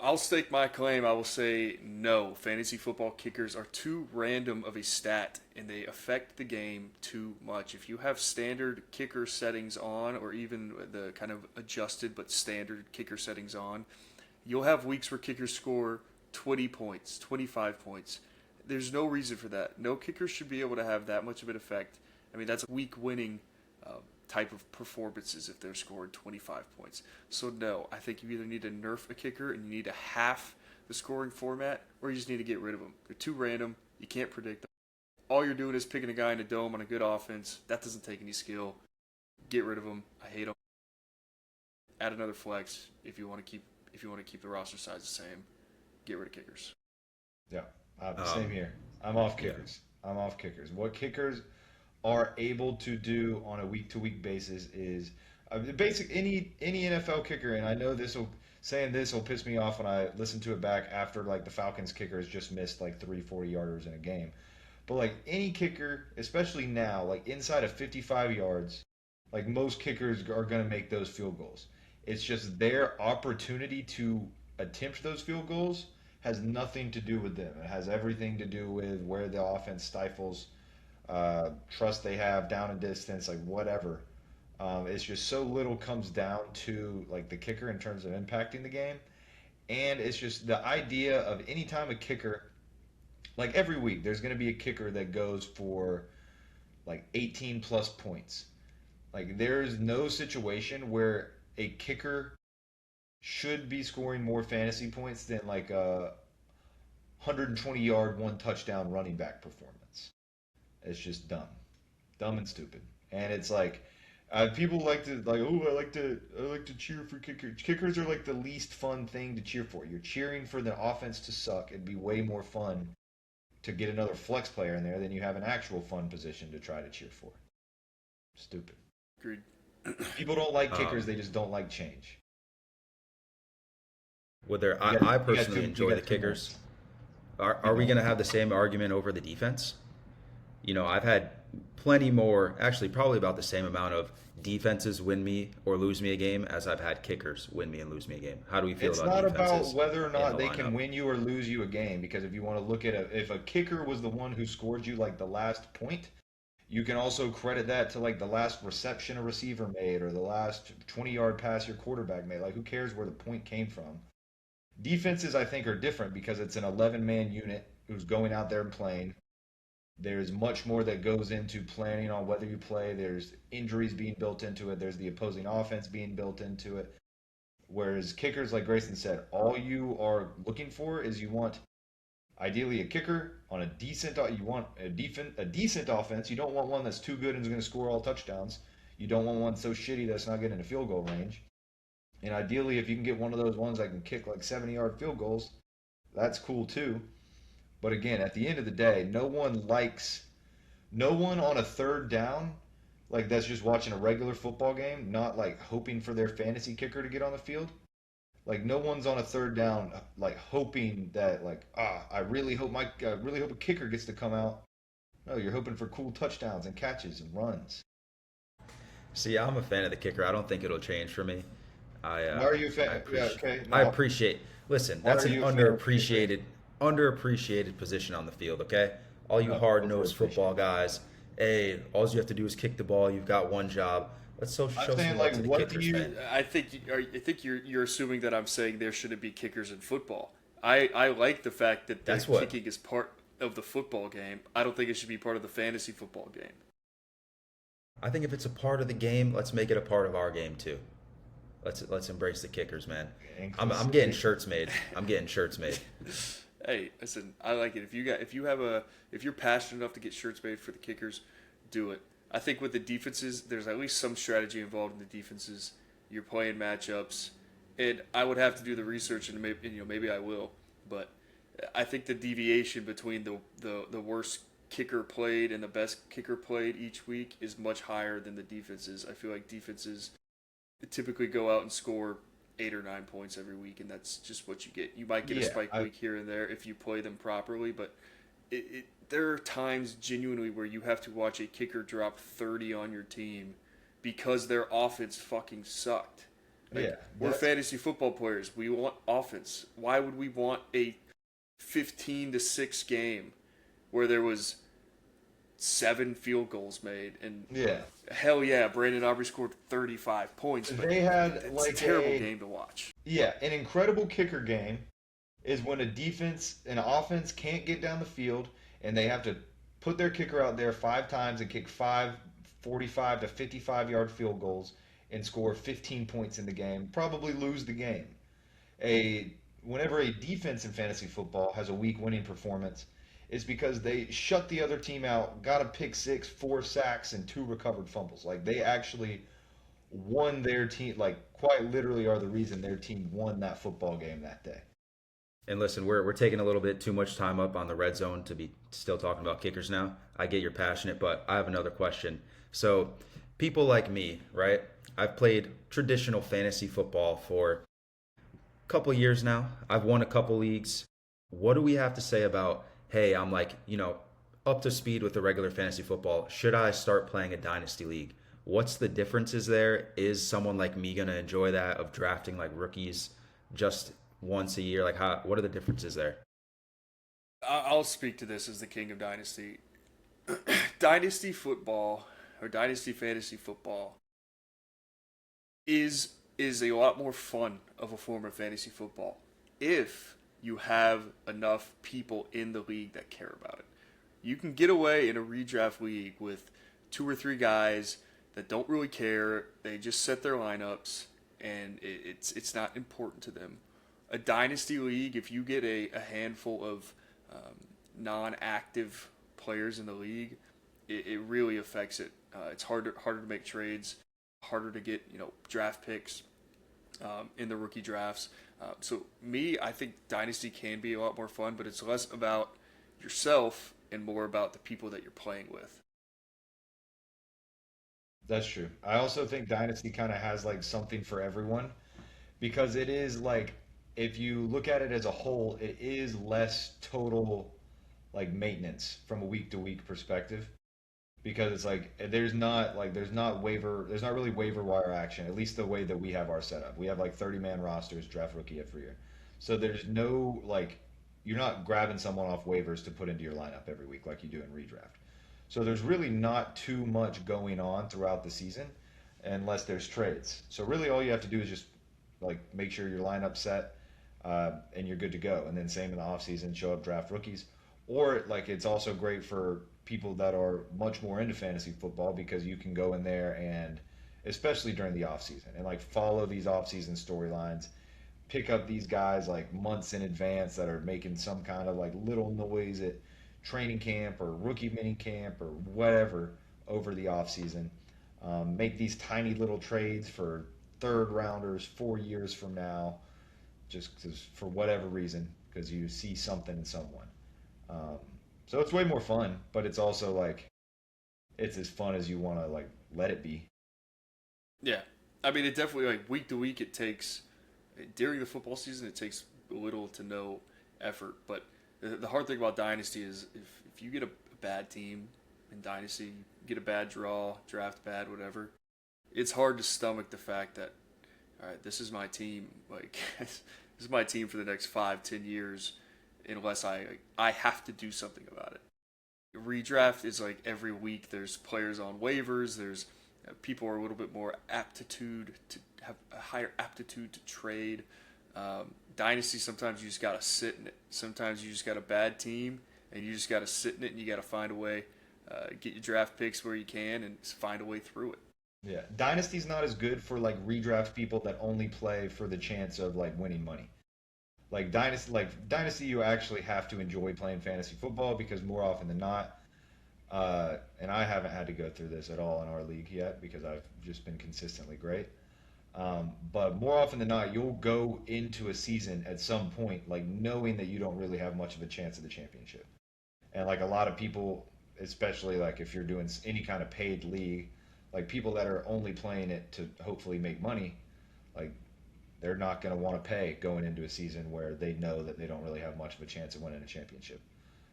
I'll stake my claim. I will say no. Fantasy football kickers are too random of a stat, and they affect the game too much. If you have standard kicker settings on, or even the kind of adjusted but standard kicker settings on, you'll have weeks where kickers score 20 points, 25 points. There's no reason for that. No kicker should be able to have that much of an effect. I mean, that's week-winning type of performances if they're scoring 25 points. So no, I think you either need to nerf a kicker and you need to half the scoring format, or you just need to get rid of them. They're too random. You can't predict them. All you're doing is picking a guy in a dome on a good offense. That doesn't take any skill. Get rid of them. I hate them. Add another flex if you want to keep the roster size the same. Get rid of kickers. Yeah, same here. I'm off kickers. Yeah. I'm off kickers. What kickers are able to do on a week-to-week basis is any NFL kicker, and I know saying this will piss me off when I listen to it back after like the Falcons kickers just missed like 3 40-yarders in a game. But like any kicker, especially now, like inside of 55 yards, like most kickers are going to make those field goals. It's just their opportunity to attempt those field goals has nothing to do with them. It has everything to do with where the offense stifles trust they have down and distance, like whatever. It's just so little comes down to like the kicker in terms of impacting the game. And it's just the idea of any time a kicker, like every week, there's going to be a kicker that goes for like 18 plus points. Like there's no situation where a kicker should be scoring more fantasy points than like a 120-yard, one touchdown running back performance. It's just dumb, dumb and stupid. And it's like people like to like, oh, I like to cheer for kickers. Kickers are like the least fun thing to cheer for. You're cheering for the offense to suck. It'd be way more fun to get another flex player in there than you have an actual fun position to try to cheer for. Stupid. Agreed. People don't like kickers; they just don't like change. I personally enjoy the kickers. Are we going to have the same argument over the defense? You know, I've had plenty more, actually probably about the same amount of defenses win me or lose me a game as I've had kickers win me and lose me a game. How do we feel about defenses? It's not about whether or not they can win you or lose you a game, because if you want to look at if a kicker was the one who scored you like the last point, you can also credit that to like the last reception a receiver made or the last 20-yard pass your quarterback made. Like, who cares where the point came from? Defenses, I think, are different because it's an 11-man unit who's going out there and playing. There's much more that goes into planning on whether you play. There's injuries being built into it. There's the opposing offense being built into it. Whereas kickers, like Grayson said, all you are looking for is you want ideally a kicker on a decent. You want a decent offense. You don't want one that's too good and is going to score all touchdowns. You don't want one so shitty that's not getting into field goal range. And ideally, if you can get one of those ones that can kick like 70-yard field goals, that's cool too. But again, at the end of the day, no one on a third down, like that's just watching a regular football game, not like hoping for their fantasy kicker to get on the field. Like no one's on a third down, like hoping that like, I really hope a kicker gets to come out. No, you're hoping for cool touchdowns and catches and runs. See, I'm a fan of the kicker. I don't think it'll change for me. Why are you a fan? I appreciate. Listen, that's an underappreciated position on the field. Okay, all you hard-nosed football guys. Hey, all you have to do is kick the ball. You've got one job. Let's show some love to the kickers, man. I think you're assuming that I'm saying there shouldn't be kickers in football. I like the fact that kicking is part of the football game. I don't think it should be part of the fantasy football game. I think if it's a part of the game, let's make it a part of our game too. Let's embrace the kickers, man. I'm getting shirts made. Hey, listen, I like it. If you're passionate enough to get shirts made for the kickers, do it. I think with the defenses, there's at least some strategy involved in the defenses. You're playing matchups, and I would have to do the research, and maybe I will. But I think the deviation between the worst kicker played and the best kicker played each week is much higher than the defenses. I feel like defenses typically go out and score 8 or 9 points every week, and that's just what you get. You might get a spike week here and there if you play them properly, but there are times genuinely where you have to watch a kicker drop 30 on your team because their offense fucking sucked. We're fantasy football players. We want offense. Why would we want a 15-6 game where there was 7 field goals made, and hell yeah, Brandon Aubrey scored 35 points. But they had it's a terrible game to watch. Yeah, an incredible kicker game is when an offense can't get down the field and they have to put their kicker out there 5 times and kick 5 45 to 55-yard field goals and score 15 points in the game, probably lose the game. Whenever a defense in fantasy football has a weak winning performance, is because they shut the other team out, got a pick 6, 4 sacks, and 2 recovered fumbles. Like, they actually won their team, like, quite literally are the reason their team won that football game that day. And listen, we're taking a little bit too much time up on the red zone to be still talking about kickers now. I get you're passionate, but I have another question. So, people like me, right? I've played traditional fantasy football for a couple years now. I've won a couple leagues. What do we have to say about, hey, I'm like, up to speed with the regular fantasy football. Should I start playing a dynasty league? What's the differences there? Is someone like me going to enjoy that of drafting like rookies just once a year? Like, what are the differences there? I'll speak to this as the king of dynasty. Dynasty football or dynasty fantasy football is a lot more fun of a form of fantasy football. if you have enough people in the league that care about it. You can get away in a redraft league with 2 or 3 guys that don't really care. They just set their lineups, and it's not important to them. A dynasty league, if you get a handful of non-active players in the league, it really affects it. It's harder to make trades, harder to get draft picks in the rookie drafts. So I think dynasty can be a lot more fun, but it's less about yourself and more about the people that you're playing with. That's true. I also think Dynasty kind of has like something for everyone because it is like if you look at it as a whole, it is less total like maintenance from a week to week perspective because it's like there's not really waiver wire action, at least the way that we have our setup. We have like 30-man rosters, draft rookie every year. So there's no like you're not grabbing someone off waivers to put into your lineup every week like you do in redraft. So there's really not too much going on throughout the season unless there's trades. So really all you have to do is just like make sure your lineup's set and you're good to go. And then same in the offseason, show up, draft rookies. Or like it's also great for people that are much more into fantasy football because you can go in there and especially during the offseason and like follow these offseason storylines, pick up these guys like months in advance that are making some kind of like little noise at training camp or rookie mini camp or whatever over the offseason. Make these tiny little trades for third rounders 4 years from now, just 'cause, for whatever reason, because you see something in someone. Um, so it's way more fun, but it's also like it's as fun as you want to like let it be. Yeah, I mean, it definitely like week to week. It takes during the football season, it takes little to no effort. But the hard thing about dynasty is if you get a bad team in dynasty, you get a bad draw, draft bad, whatever. It's hard to stomach the fact that all right, this is my team. Like this is my team for the next 5-10 years, unless I have to do something about it. Redraft is like every week. There's players on waivers. There's people are a little bit more aptitude to have a higher aptitude to trade. Dynasty, sometimes you just got to sit in it. Sometimes you just got a bad team, and you just got to sit in it, and you got to find a way, get your draft picks where you can, and find a way through it. Yeah, Dynasty's not as good for like redraft people that only play for the chance of like winning money. Like dynasty, you actually have to enjoy playing fantasy football because more often than not, and I haven't had to go through this at all in our league yet because I've just been consistently great. But more often than not, you'll go into a season at some point like knowing that you don't really have much of a chance at the championship. And like a lot of people, especially like if you're doing any kind of paid league, like people that are only playing it to hopefully make money, like they're not going to want to pay going into a season where they know that they don't really have much of a chance of winning a championship.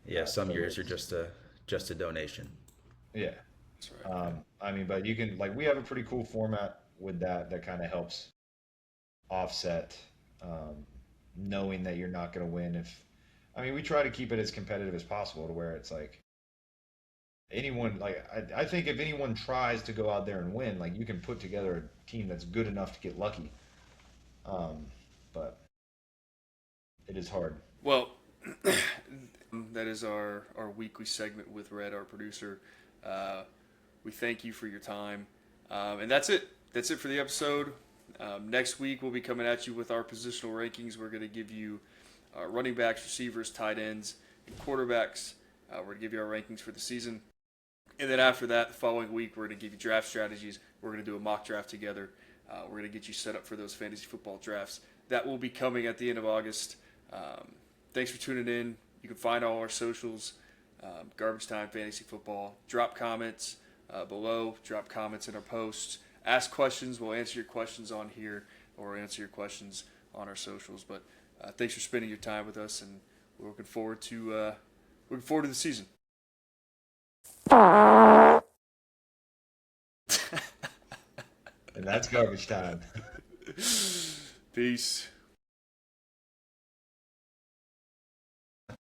Yeah, some So years are just a donation. yeah, That's right. I mean, but you can like we have a pretty cool format with that kind of helps offset knowing that you're not going to win. If I mean, we try to keep it as competitive as possible to where it's like anyone like I think if anyone tries to go out there and win, like you can put together a team that's good enough to get lucky. Um, but it is hard. Well, that is our weekly segment with Red, our producer. We thank you for your time. And that's it. That's it for the episode. Next week, we'll be coming at you with our positional rankings. We're going to give you running backs, receivers, tight ends, and quarterbacks. We're going to give you our rankings for the season. And then after that, the following week, we're going to give you draft strategies. We're going to do a mock draft together. We're going to get you set up for those fantasy football drafts. That will be coming at the end of August. Thanks for tuning in. You can find all our socials, Garbage Time Fantasy Football. Drop comments below. Drop comments in our posts. Ask questions. We'll answer your questions on here or answer your questions on our socials. But thanks for spending your time with us, and we're looking forward to the season. And that's garbage time. Peace.